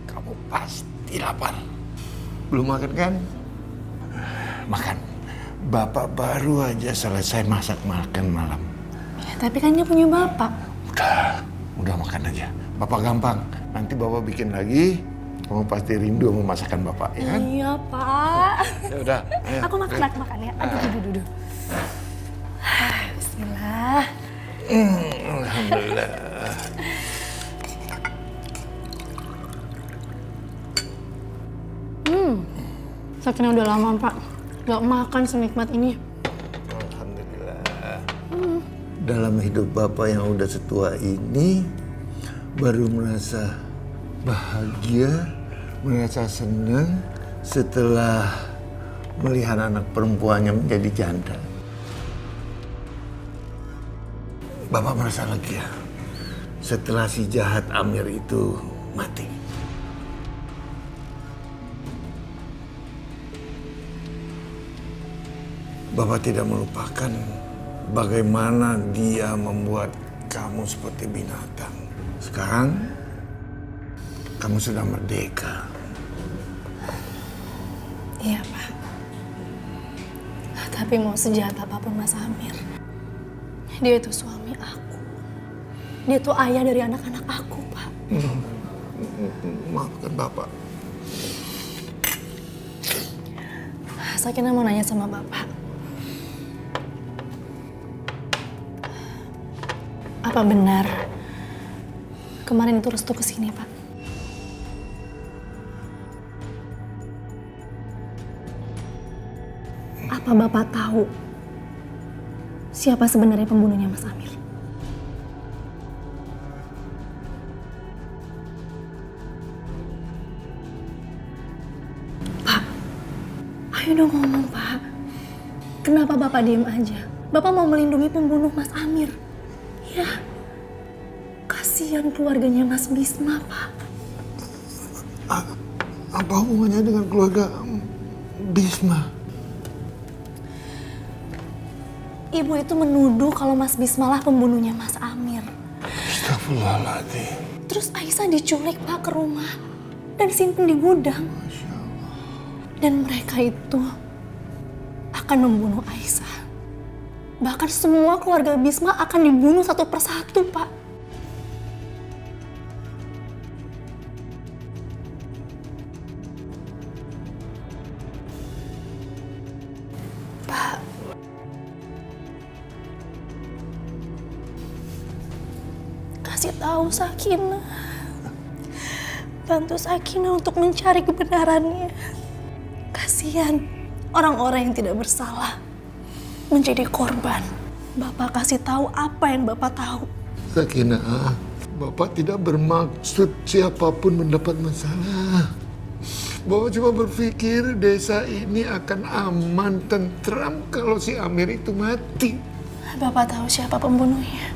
kamu pasti lapar. Belum makan kan? Makan. Bapak baru aja selesai masak makan malam. Ya, tapi kan dia punya Bapak. Udah makan aja. Bapak gampang. Nanti Bapak bikin lagi. Kamu pasti rindu sama masakan Bapak, ya kan? Iya, Pak. Ya udah, ayo. Aku makan ya. Aduh. Bismillah. Alhamdulillah. Sakinah udah lama, Pak. Gak makan senikmat ini. Alhamdulillah. Dalam hidup Bapak yang udah setua ini, baru merasa bahagia, merasa senang setelah melihat anak perempuannya menjadi janda. Bapak merasa lega setelah si jahat Amir itu mati. Bapak tidak melupakan bagaimana dia membuat kamu seperti binatang. Sekarang kamu sudah merdeka. Iya, Pak. Tapi mau sejahat apapun Mas Amir, dia itu suami aku. Dia itu ayah dari anak-anak aku, Pak. Maafkan Bapak. Sakinah mau nanya sama Bapak. Apa benar kemarin itu Restu kesini, Pak? Apa Bapak tahu siapa sebenarnya pembunuhnya Mas Amir? Pak, ayo dong ngomong, Pak. Kenapa Bapak diem aja? Bapak mau melindungi pembunuh Mas Amir. Ya, kasihan keluarganya Mas Bisma, Pak. Apa hubungannya dengan keluarga Bisma? Ibu itu menuduh kalau Mas Bismalah pembunuhnya Mas Amir. Astagfirullahaladzim. Terus Aisyah diculik Pak ke rumah dan disimpan di gudang. Dan mereka itu akan membunuh Aisyah. Bahkan semua keluarga Bisma akan dibunuh satu persatu, Pak. Pak, kasih tahu Sakinah. Bantu Sakinah untuk mencari kebenarannya. Kasihan orang-orang yang tidak bersalah menjadi korban. Bapak kasih tahu apa yang Bapak tahu. Sakinah, Bapak tidak bermaksud siapapun mendapat masalah. Bapak cuma berpikir desa ini akan aman, tentram kalau si Amir itu mati. Bapak tahu siapa pembunuhnya.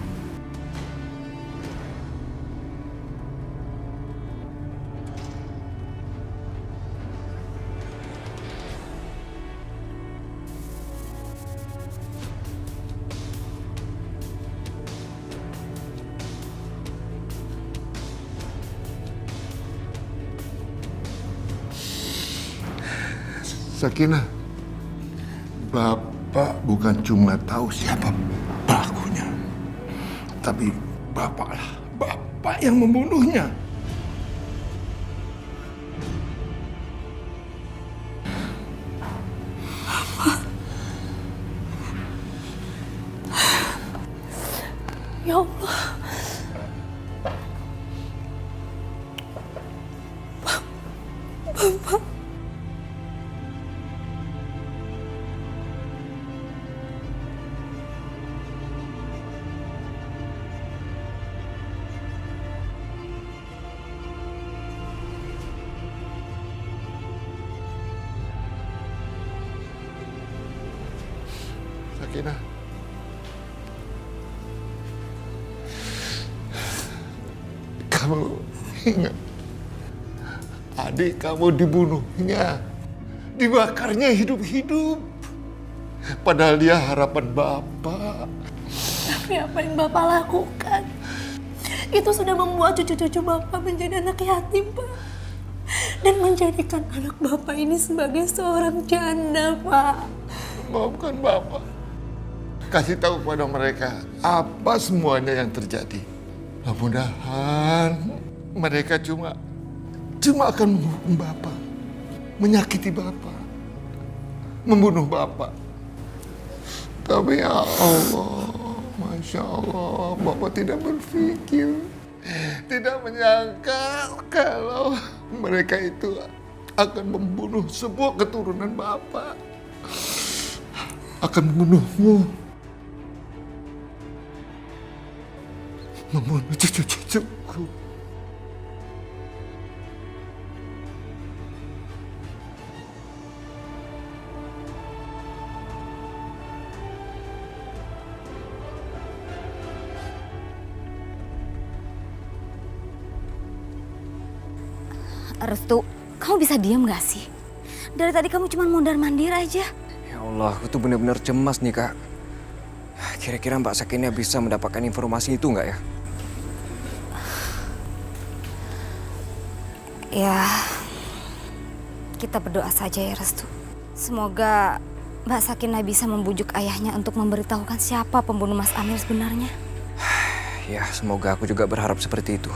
Sakinah, Bapak bukan cuma tahu siapa pelakunya, tapi Bapak yang membunuhnya. Ya Allah. Bapak. Sakinah, kamu ingat adik kamu dibunuhnya, dibakarnya hidup-hidup, padahal dia harapan Bapak. Tapi apa yang Bapak lakukan itu sudah membuat cucu-cucu Bapak menjadi anak yatim, Pak, dan menjadikan anak Bapak ini sebagai seorang janda, Pak. Maafkan Bapak. Kasih tahu pada mereka apa semuanya yang terjadi. Mudah-mudahan mereka cuma akan menghukum Bapak, menyakiti Bapak, membunuh Bapak. Tapi ya Allah, Masya Allah, Bapak tidak berpikir, tidak menyangka kalau mereka itu akan membunuh semua keturunan Bapak, akan membunuhmu, membunuh cucu-cucuku. Restu, kamu bisa diam gak sih? Dari tadi kamu cuma mondar-mandir aja. Ya Allah, aku tuh benar-benar cemas nih, Kak. Kira-kira Mbak Sakinah bisa mendapatkan informasi itu nggak ya? Ya, kita berdoa saja ya Restu. Semoga Mbak Sakinah bisa membujuk ayahnya untuk memberitahukan siapa pembunuh Mas Amir sebenarnya. Ya, semoga aku juga berharap seperti itu.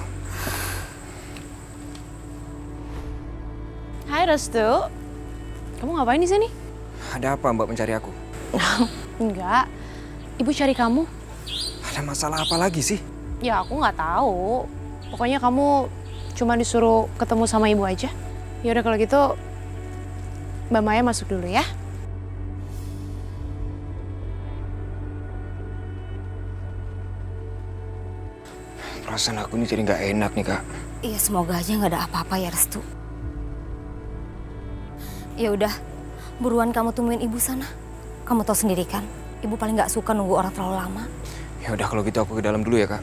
Hai Restu, kamu ngapain di sini? Ada apa Mbak mencari aku? Enggak, Ibu cari kamu. Ada masalah apa lagi sih? Ya aku nggak tahu. Pokoknya kamu cuma disuruh ketemu sama Ibu aja. Ya udah kalau gitu, Mbak Maya masuk dulu ya. Perasaan aku ini jadi nggak enak nih, Kak. Iya, semoga aja nggak ada apa-apa ya Restu. Ya udah, buruan kamu temuin Ibu sana. Kamu tahu sendiri kan, Ibu paling nggak suka nunggu orang terlalu lama. Ya udah kalau gitu aku ke dalam dulu ya, Kak.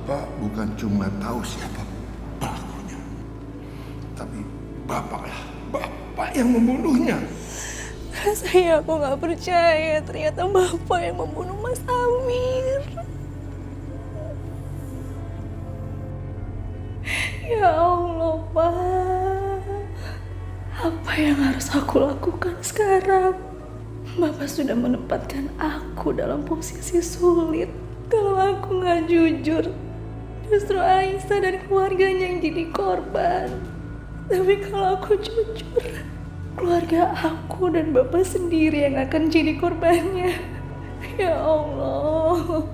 Bapak bukan cuma tahu siapa pelakunya, tapi Bapaklah Bapak yang membunuhnya. Rasanya aku nggak percaya ternyata Bapak yang membunuh Mas Amir. Ya Allah, Pak. Apa yang harus aku lakukan sekarang? Bapak sudah menempatkan aku dalam posisi sulit. Kalau aku nggak jujur, justru Aisyah dan keluarganya yang jadi korban. Tapi kalau aku jujur, keluarga aku dan Bapak sendiri yang akan jadi korbannya. Ya Allah,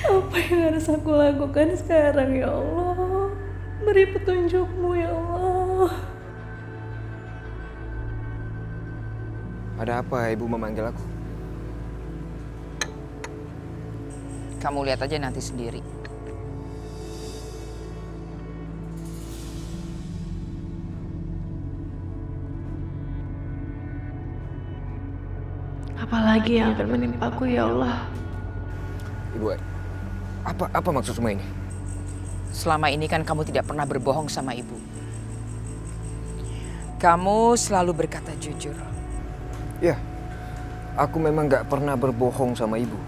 apa yang harus aku lakukan sekarang ya Allah? Beri petunjukmu ya Allah. Ada apa Ibu memanggil aku? Kamu lihat aja nanti sendiri. Apalagi yang akan menimpaku ya Allah? Ibu, apa maksud semua ini? Selama ini kan kamu tidak pernah berbohong sama ibu. Kamu selalu berkata jujur. Ya, aku memang gak pernah berbohong sama ibu.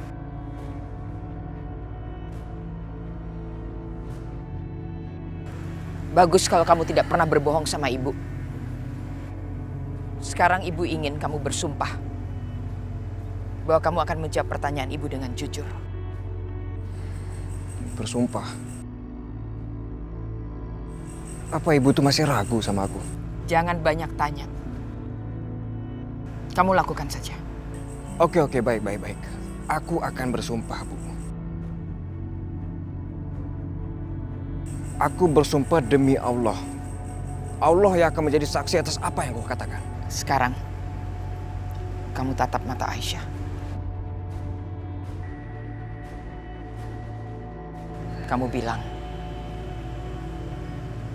Bagus kalau kamu tidak pernah berbohong sama ibu. Sekarang ibu ingin kamu bersumpah bahwa kamu akan menjawab pertanyaan ibu dengan jujur. Bersumpah? Apa ibu tuh masih ragu sama aku? Jangan banyak tanya. Kamu lakukan saja. Oke, baik. Aku akan bersumpah, Bu. Aku bersumpah demi Allah. Allah yang akan menjadi saksi atas apa yang aku katakan. Sekarang, kamu tatap mata Aisyah. Kamu bilang,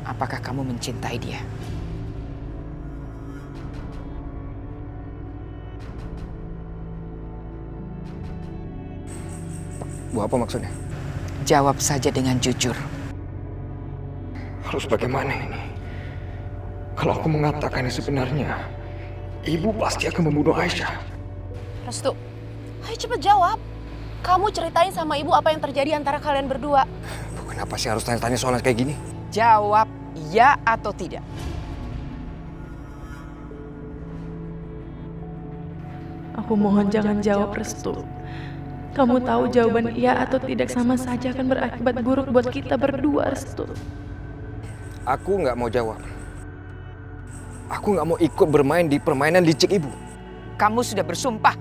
apakah kamu mencintai dia? Bu, apa maksudnya? Jawab saja dengan jujur. Harus bagaimana ini? Kalau aku mengatakan yang sebenarnya, ibu pasti akan membunuh Aisyah. Restu, ayo cepet jawab. Kamu ceritain sama ibu apa yang terjadi antara kalian berdua. Bu, kenapa sih harus tanya-tanya soal kayak gini? Jawab ya atau tidak. Aku mohon jangan jawab, Restu. Kamu tahu jawaban iya atau tidak sama saja akan berakibat buruk buat kita berdua, Restu. Aku nggak mau jawab. Aku nggak mau ikut bermain di permainan licik ibu. Kamu sudah bersumpah.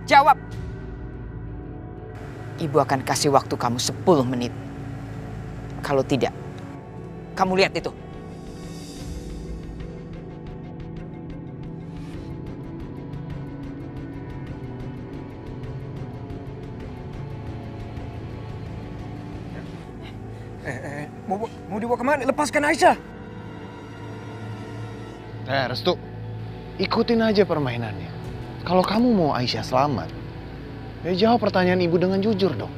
Jawab. Ibu akan kasih waktu kamu 10 menit. Kalau tidak, kamu lihat itu. Mau dibawa kemana? Lepaskan Aisyah. Restu, ikutin aja permainannya. Kalau kamu mau Aisyah selamat, ya jawab pertanyaan ibu dengan jujur dong.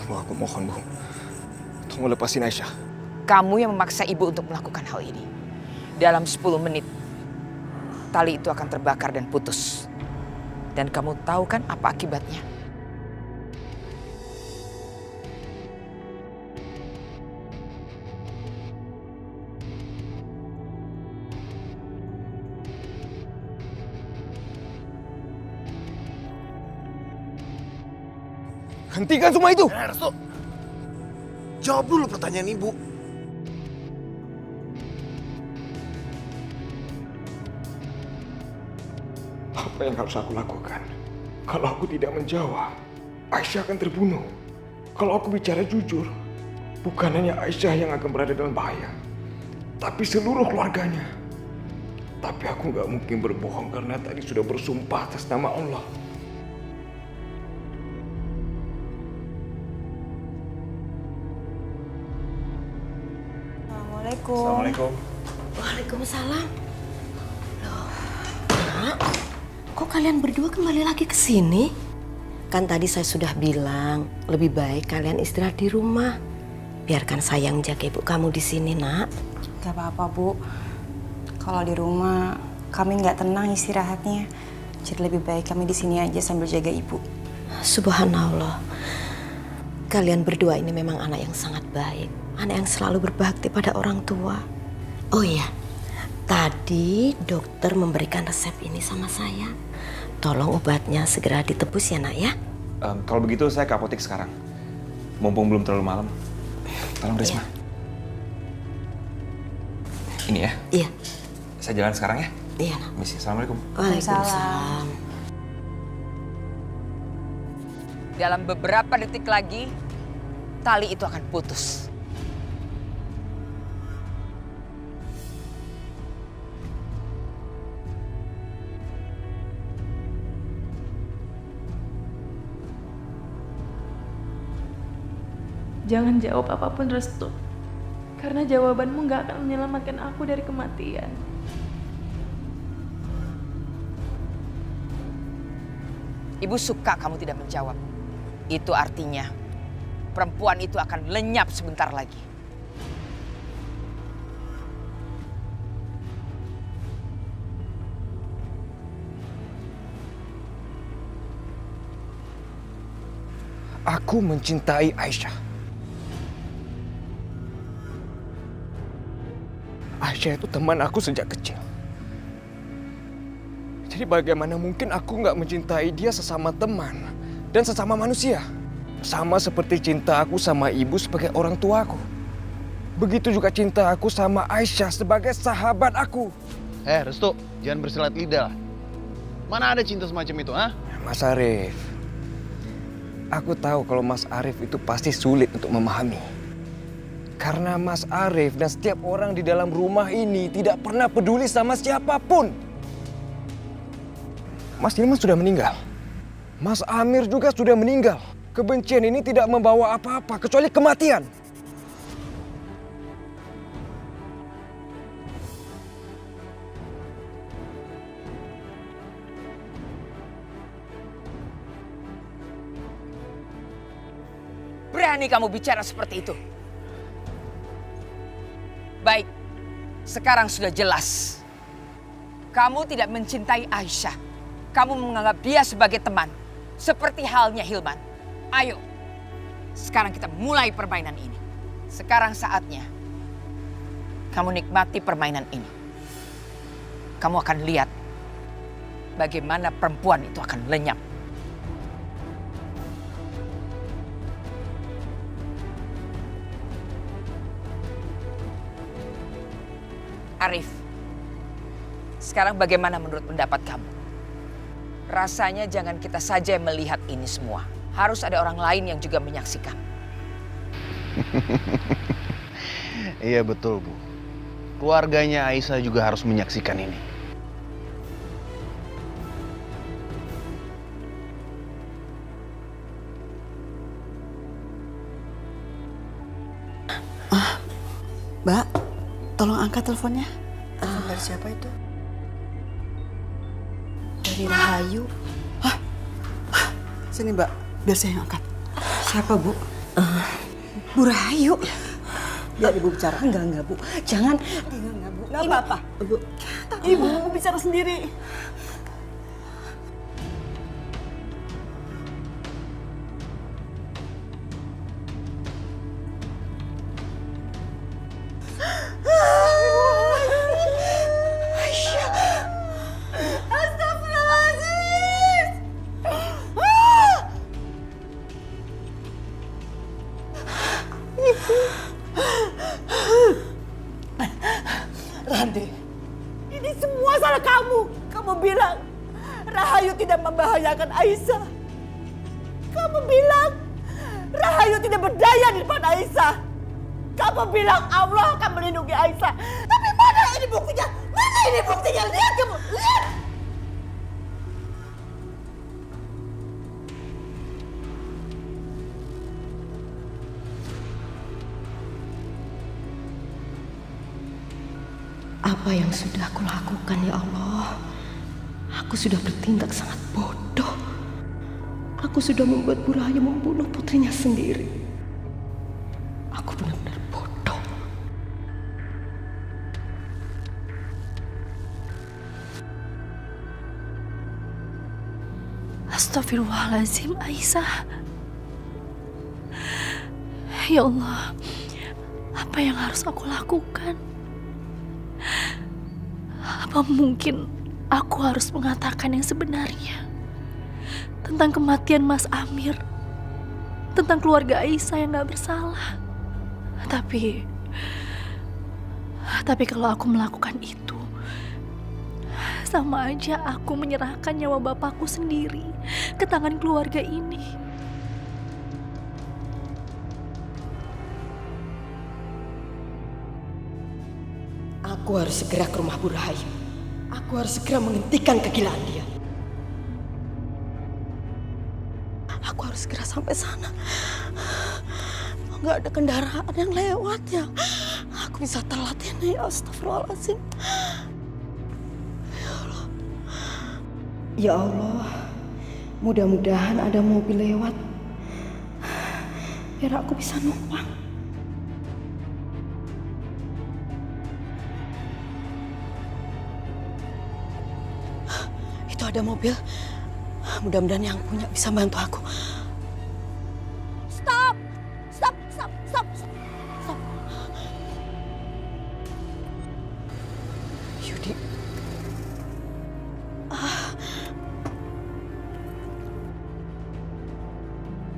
Bu, aku mohon, Bu. Tolong lepasin Aisyah. Kamu yang memaksa ibu untuk melakukan hal ini. Dalam 10 menit, tali itu akan terbakar dan putus. Dan kamu tahu kan apa akibatnya? Hentikan semua itu! Restu, jawab dulu pertanyaan ibu. Apa yang harus aku lakukan? Kalau aku tidak menjawab, Aisyah akan terbunuh. Kalau aku bicara jujur, bukan hanya Aisyah yang akan berada dalam bahaya, tapi seluruh keluarganya. Tapi aku nggak mungkin berbohong karena tadi sudah bersumpah atas nama Allah. Assalamualaikum. Waalaikumsalam. Loh, Nak, kok kalian berdua kembali lagi ke sini? Kan tadi saya sudah bilang, lebih baik kalian istirahat di rumah. biarkan saya yang jaga ibu kamu di sini, Nak. Gak apa-apa, Bu. Kalau di rumah kami nggak tenang istirahatnya. Jadi lebih baik kami di sini aja sambil jaga ibu. Subhanallah. Kalian berdua ini memang anak yang sangat baik. Anak yang selalu berbakti pada orang tua. Oh iya, tadi dokter memberikan resep ini sama saya. Tolong obatnya segera ditebus ya, Nak ya. Kalau begitu saya ke apotek sekarang. Mumpung belum terlalu malam. Tolong Risma. Ini ya? Iya. Saya jalan sekarang ya? Iya, Nak. Misi, Assalamualaikum. Waalaikumsalam. Dalam beberapa detik lagi, tali itu akan putus. Jangan jawab apapun, Restu. Karena jawabanmu gak akan menyelamatkan aku dari kematian. Ibu suka kamu tidak menjawab. Itu artinya perempuan itu akan lenyap sebentar lagi. Aku mencintai Aisyah. Aisyah itu teman aku sejak kecil. Jadi bagaimana mungkin aku nggak mencintai dia sesama teman dan sesama manusia? Sama seperti cinta aku sama ibu sebagai orang tuaku. Begitu juga cinta aku sama Aisyah sebagai sahabat aku. Restu, jangan bersilat lidah. Mana ada cinta semacam itu, ha? Mas Arif, aku tahu kalau Mas Arif itu pasti sulit untuk memahami. Karena Mas Arif dan setiap orang di dalam rumah ini tidak pernah peduli sama siapapun. Mas Hilman sudah meninggal. Mas Amir juga sudah meninggal. Kebencian ini tidak membawa apa-apa kecuali kematian. Berani kamu bicara seperti itu? Baik, sekarang sudah jelas. Kamu tidak mencintai Aisyah. Kamu menganggap dia sebagai teman. Seperti halnya Hilman. Ayo, sekarang kita mulai permainan ini. Sekarang saatnya kamu nikmati permainan ini. Kamu akan lihat bagaimana perempuan itu akan lenyap. Arif, sekarang bagaimana menurut pendapat kamu? Rasanya jangan kita saja yang melihat ini semua. Harus ada orang lain yang juga menyaksikan. Iya betul, Bu. Keluarganya Aisyah juga harus menyaksikan ini. Mbak, tolong angkat teleponnya. Dari siapa itu? Dari Rahayu. Sini Mbak, biar saya yang angkat. Siapa Bu? Bu Rahayu. Biar Ibu bicara. Enggak Bu. Jangan. Enggak Bu. Enggak apa-apa. Bu. Ibu mau bicara sendiri. Randi, ini semua salah kamu. Kamu bilang Rahayu tidak membahayakan Aisyah. Kamu bilang Rahayu tidak berdaya di depan Aisyah. Kamu bilang Allah akan melindungi Aisyah. Tapi mana ini buktinya? Mana ini buktinya? Lihat kamu, lihat. Apa yang sudah aku lakukan ya Allah? Aku sudah bertindak sangat bodoh. Aku sudah membuat Bu Rahayu membunuh putrinya sendiri. Aku benar-benar Astagfirullahaladzim, Aisyah. Ya Allah, apa yang harus aku lakukan? Apa mungkin aku harus mengatakan yang sebenarnya tentang kematian Mas Amir, tentang keluarga Aisyah yang gak bersalah? Tapi kalau aku melakukan itu, sama aja aku menyerahkan nyawa bapakku sendiri ke tangan keluarga ini. Aku harus segera ke rumah Bu Rahayu. Aku harus segera menghentikan kegilaan dia. Aku harus segera sampai sana. Nggak ada kendaraan yang lewat ya. Aku bisa telat ini. Astagfirullahaladzim. Ya Allah. Ya Allah. Mudah-mudahan ada mobil lewat. Biar aku bisa numpang. Itu ada mobil. Mudah-mudahan yang punya bisa bantu aku. Stop! Stop! Stop! Stop! Stop! Yudi.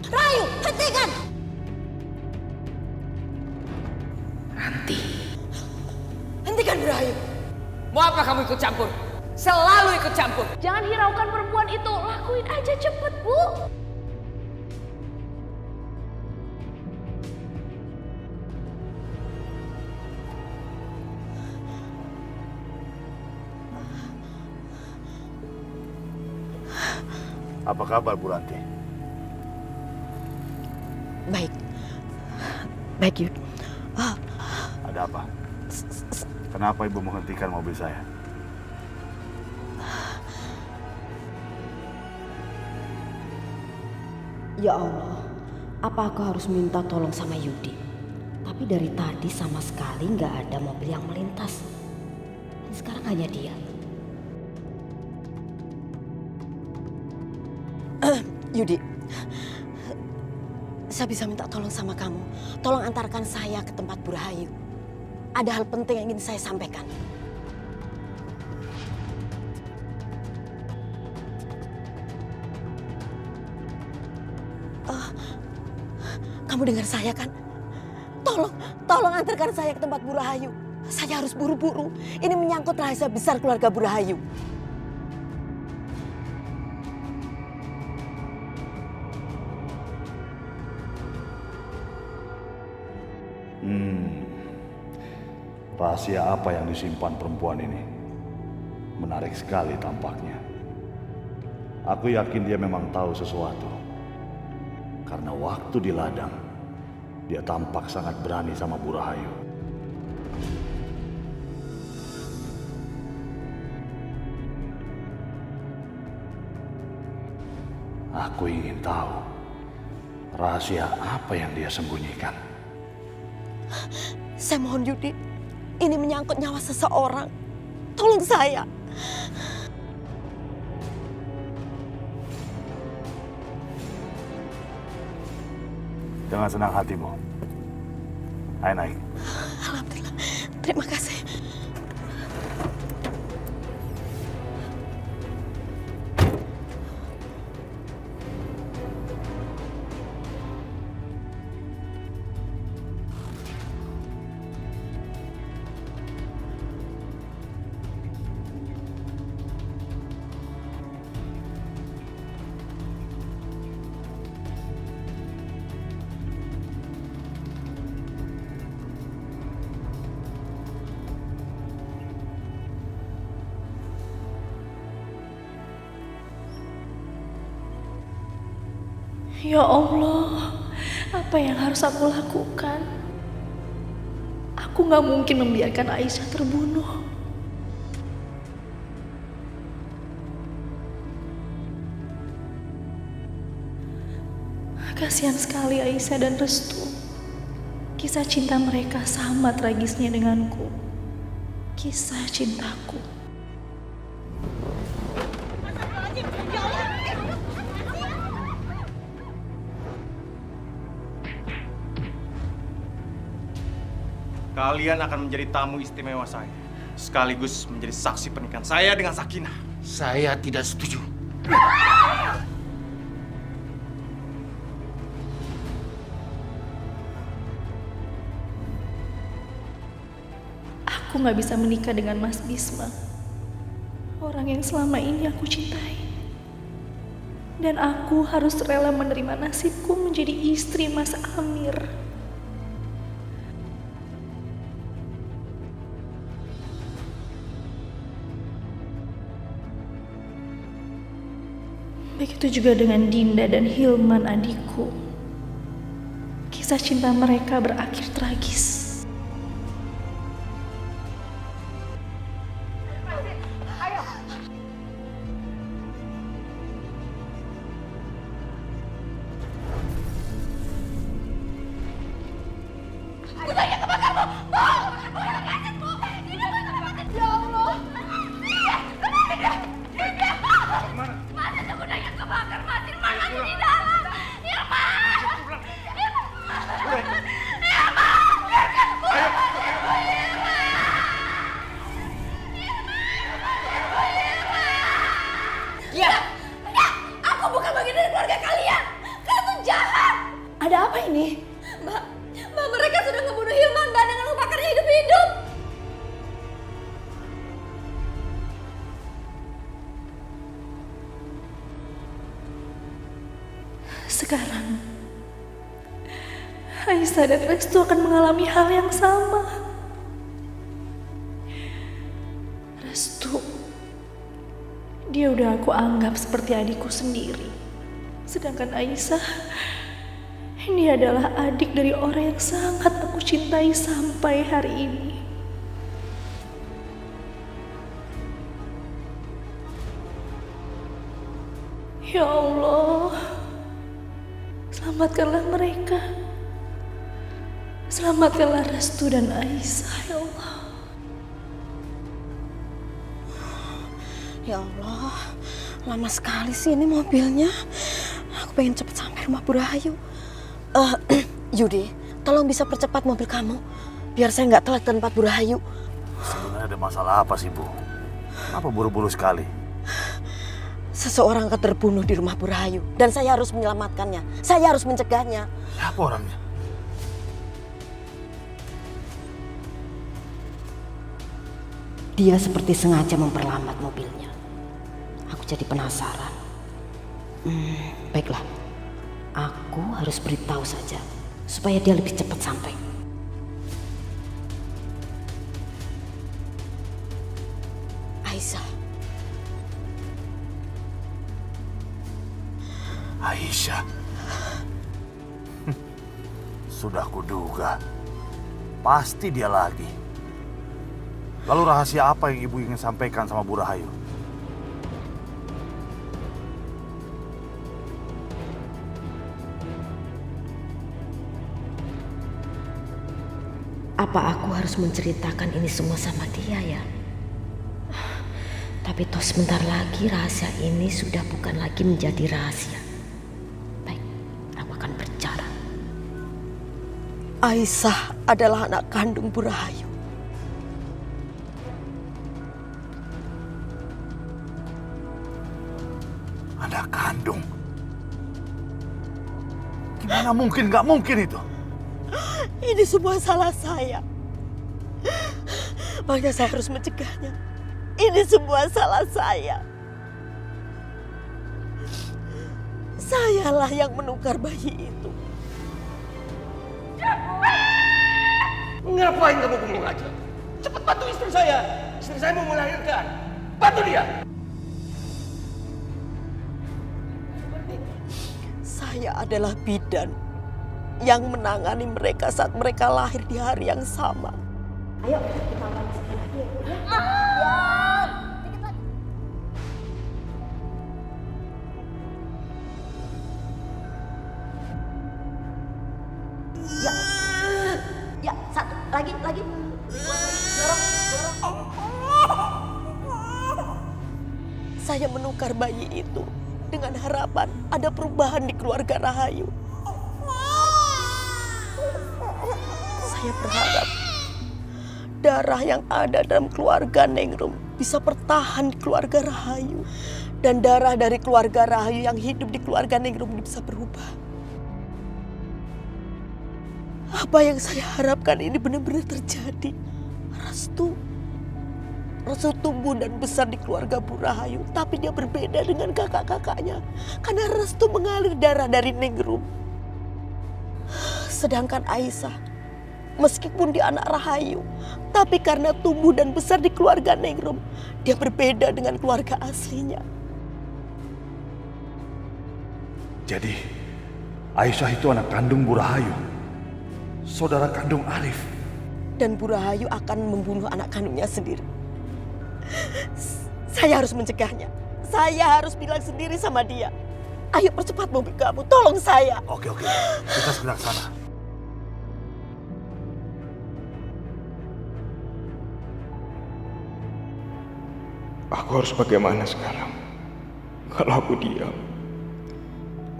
Rayu, hentikan! Ranti. Hentikan Bu Rahayu. Mau apa kamu ikut campur? Selalu ikut campur. Jangan hiraukan perempuan itu. Lakuin aja cepet, Bu. Apa kabar Bu Ranti? Baik. Baik, Yud. Ada apa? Kenapa Ibu menghentikan mobil saya? Ya Allah, apa aku harus minta tolong sama Yudi? Tapi dari tadi sama sekali nggak ada mobil yang melintas. Dan sekarang hanya dia. Yudi, saya bisa minta tolong sama kamu. Tolong antarkan saya ke tempat Bu Rahayu. Ada hal penting yang ingin saya sampaikan. Kamu dengar saya kan? Tolong antarkan saya ke tempat Bu Rahayu. Saya harus buru-buru. Ini menyangkut rahasia besar keluarga Bu Rahayu. Rahasia apa yang disimpan perempuan ini? Menarik sekali tampaknya. Aku yakin dia memang tahu sesuatu. Karena waktu di ladang, dia tampak sangat berani sama Bu Rahayu. Aku ingin tahu rahasia apa yang dia sembunyikan. Saya mohon Yudi, ini menyangkut nyawa seseorang. Tolong saya. Jangan senang hatimu. Ayo naik. Alhamdulillah. Terima kasih. Ya Allah, apa yang harus aku lakukan? Aku gak mungkin membiarkan Aisyah terbunuh. Kasihan sekali Aisyah dan Restu. Kisah cinta mereka sama tragisnya denganku. Kisah cintaku. kalian akan menjadi tamu istimewa saya. Sekaligus menjadi saksi pernikahan saya dengan Sakinah. Saya tidak setuju. Aku nggak bisa menikah dengan Mas Bisma, orang yang selama ini aku cintai. Dan aku harus rela menerima nasibku menjadi istri Mas Amir. Begitu juga dengan Dinda dan Hilman adikku. Kisah cinta mereka berakhir tragis. Sekarang, Aisyah dan Restu akan mengalami hal yang sama. Restu, dia udah aku anggap seperti adikku sendiri. Sedangkan Aisyah, ini adalah adik dari orang yang sangat aku cintai sampai hari ini. Ya Allah, selamatkanlah mereka. Selamatkanlah Restu dan Aisyah, ya Allah. Ya Allah, lama sekali sih ini mobilnya. Aku pengen cepet sampai rumah Bu Rahayu. Yudi, tolong bisa percepat mobil kamu, biar saya nggak telat ke tempat Bu Rahayu. Sebenarnya ada masalah apa sih, Bu? Kenapa buru-buru sekali? Seseorang akan terbunuh di rumah Bu Rahayu dan saya harus menyelamatkannya. Saya harus mencegahnya. Siapa orangnya? Dia seperti sengaja memperlambat mobilnya. Aku jadi penasaran. Baiklah, aku harus beritahu saja supaya dia lebih cepat sampai. Aisyah. Aisyah. Sudah kuduga. Pasti dia lagi. Lalu rahasia apa yang ibu ingin sampaikan sama Bu Rahayu? Apa aku harus menceritakan ini semua sama dia ya? Tapi toh sebentar lagi rahasia ini sudah bukan lagi menjadi rahasia. Baik, aku akan berbicara. Aisyah adalah anak kandung Bu Rahayu. Anak kandung? Gimana mungkin? Gak mungkin itu. Ini semua salah saya. Makanya saya harus mencegahnya. Ini semua salah saya. Sayalah yang menukar bayi itu. Ngapain kamu bengong aja? Cepat bantu istri saya. Istri saya mau melahirkan. Bantu dia. Saya adalah bidan yang menangani mereka saat mereka lahir di hari yang sama. Ayo kita makan lagi ya, Bu ya. Dikit lagi. Ya, satu lagi. Dorong. Saya menukar bayi itu dengan harapan ada perubahan di keluarga Rahayu. Saya berharap darah yang ada dalam keluarga Ningrum bisa bertahan di keluarga Rahayu. Dan darah dari keluarga Rahayu yang hidup di keluarga Ningrum ini bisa berubah. Apa yang saya harapkan ini benar-benar terjadi. Restu tumbuh dan besar di keluarga Bu Rahayu. Tapi dia berbeda dengan kakak-kakaknya. Karena Restu mengalir darah dari Ningrum. Sedangkan Aisyah, meskipun dia anak Rahayu, tapi karena tumbuh dan besar di keluarga Ningrum, dia berbeda dengan keluarga aslinya. Jadi, Aisyah itu anak kandung Bu Rahayu, saudara kandung Arif. Dan Bu Rahayu akan membunuh anak kandungnya sendiri. Saya harus mencegahnya. Saya harus bilang sendiri sama dia. Ayo percepat mobil kamu, tolong saya. Oke, kita segera ke sana. Aku harus bagaimana sekarang? Kalau aku diam,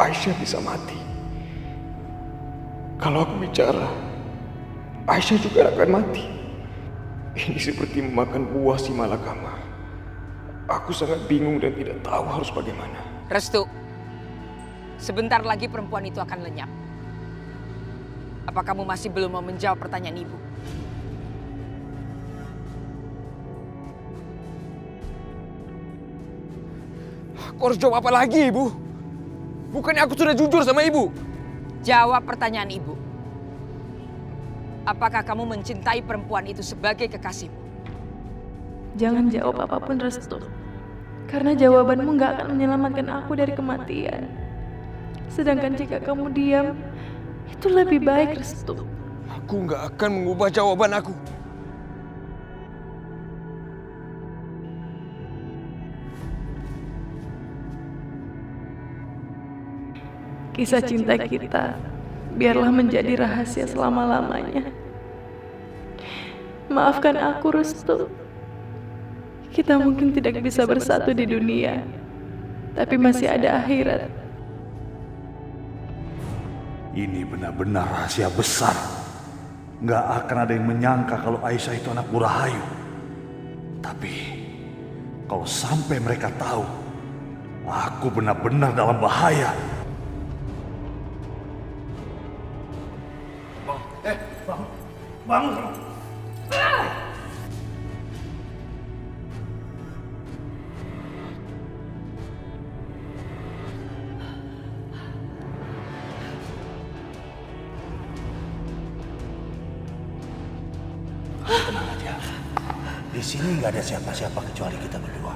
Aisyah bisa mati. Kalau aku bicara, Aisyah juga akan mati. Ini seperti memakan buah si malakama. Aku sangat bingung dan tidak tahu harus bagaimana. Restu, sebentar lagi perempuan itu akan lenyap. Apa kamu masih belum mau menjawab pertanyaan ibu? Aku harus jawab apa lagi, Ibu? Bukannya aku sudah jujur sama Ibu? Jawab pertanyaan ibu. Apakah kamu mencintai perempuan itu sebagai kekasihmu? Jangan jawab apapun, Restu. Karena jawabanmu nggak akan menyelamatkan aku dari kematian. Sedangkan jika kamu diam, itu lebih baik, Restu. Aku nggak akan mengubah jawaban aku. Kisah cinta kita biarlah menjadi rahasia selama-lamanya. Maafkan aku, Restu. Kita mungkin tidak bisa bersatu di dunia, tapi masih ada akhirat. Ini benar-benar rahasia besar. Nggak akan ada yang menyangka kalau Aisyah itu anak Bu Rahayu. Tapi kalau sampai mereka tahu, aku benar-benar dalam bahaya. Bangun. Tenang aja. Di sini nggak ada siapa-siapa kecuali kita berdua.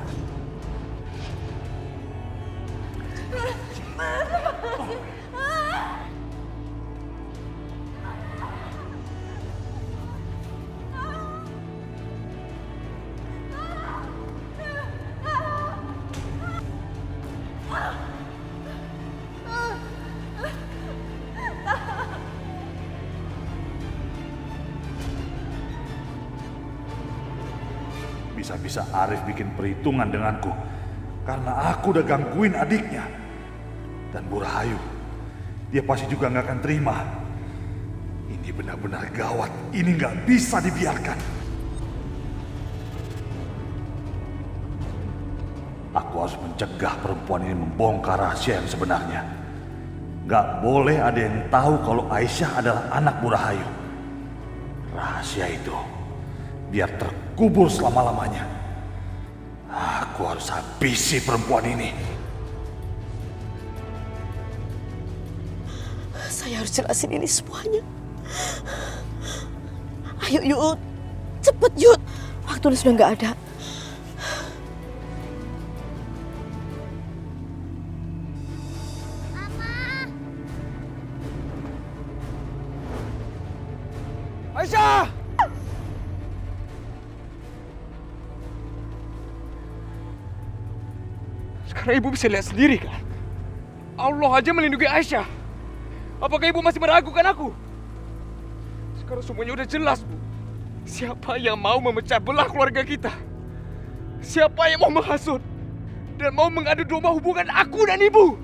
Bisa-bisa Arif bikin perhitungan denganku karena aku udah gangguin adiknya. Dan Bu Rahayu, dia pasti juga nggak akan terima. Ini benar-benar gawat. Ini nggak bisa dibiarkan. Aku harus mencegah perempuan ini membongkar rahasia yang sebenarnya. Nggak boleh ada yang tahu kalau Aisyah adalah anak Bu Rahayu. Rahasia itu biar terkubur selama-lamanya. Aku harus habisi perempuan ini. Saya harus jelasin ini semuanya. Ayo Yud, cepet Yud. Waktu sudah nggak ada. Aisyah! Sekarang ibu bisa lihat sendiri kan? Allah aja melindungi Aisyah. Apakah ibu masih meragukan aku? Sekarang semuanya udah jelas, Bu. Siapa yang mau memecah belah keluarga kita? Siapa yang mau menghasut dan mau mengadu domba hubungan aku dan ibu?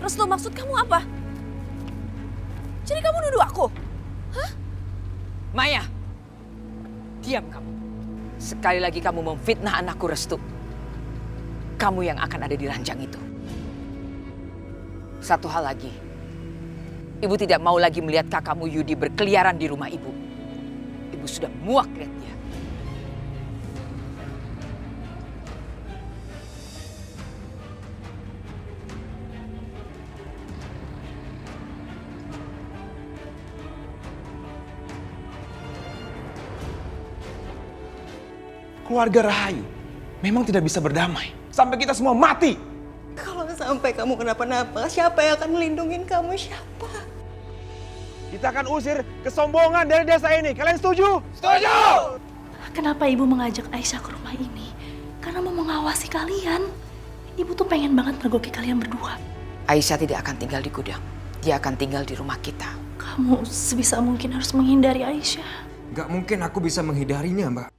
Restu, maksud kamu apa? Jadi kamu nuduh aku? Hah? Maya, diam kamu. Sekali lagi kamu memfitnah anakku Restu, kamu yang akan ada di ranjang itu. Satu hal lagi, ibu tidak mau lagi melihat kakakmu Yudi berkeliaran di rumah ibu. Ibu sudah muak lihat dia. Keluarga Rahayu memang tidak bisa berdamai sampai kita semua mati. Kalau sampai kamu kenapa-napa, siapa yang akan melindungi kamu? Siapa? Kita akan usir kesombongan dari desa ini. Kalian setuju? Setuju! Kenapa ibu mengajak Aisyah ke rumah ini? Karena mau mengawasi kalian. Ibu tuh pengen banget mergoki kalian berdua. Aisyah tidak akan tinggal di gudang. Dia akan tinggal di rumah kita. Kamu sebisa mungkin harus menghindari Aisyah. Gak mungkin aku bisa menghindarinya, Mbak.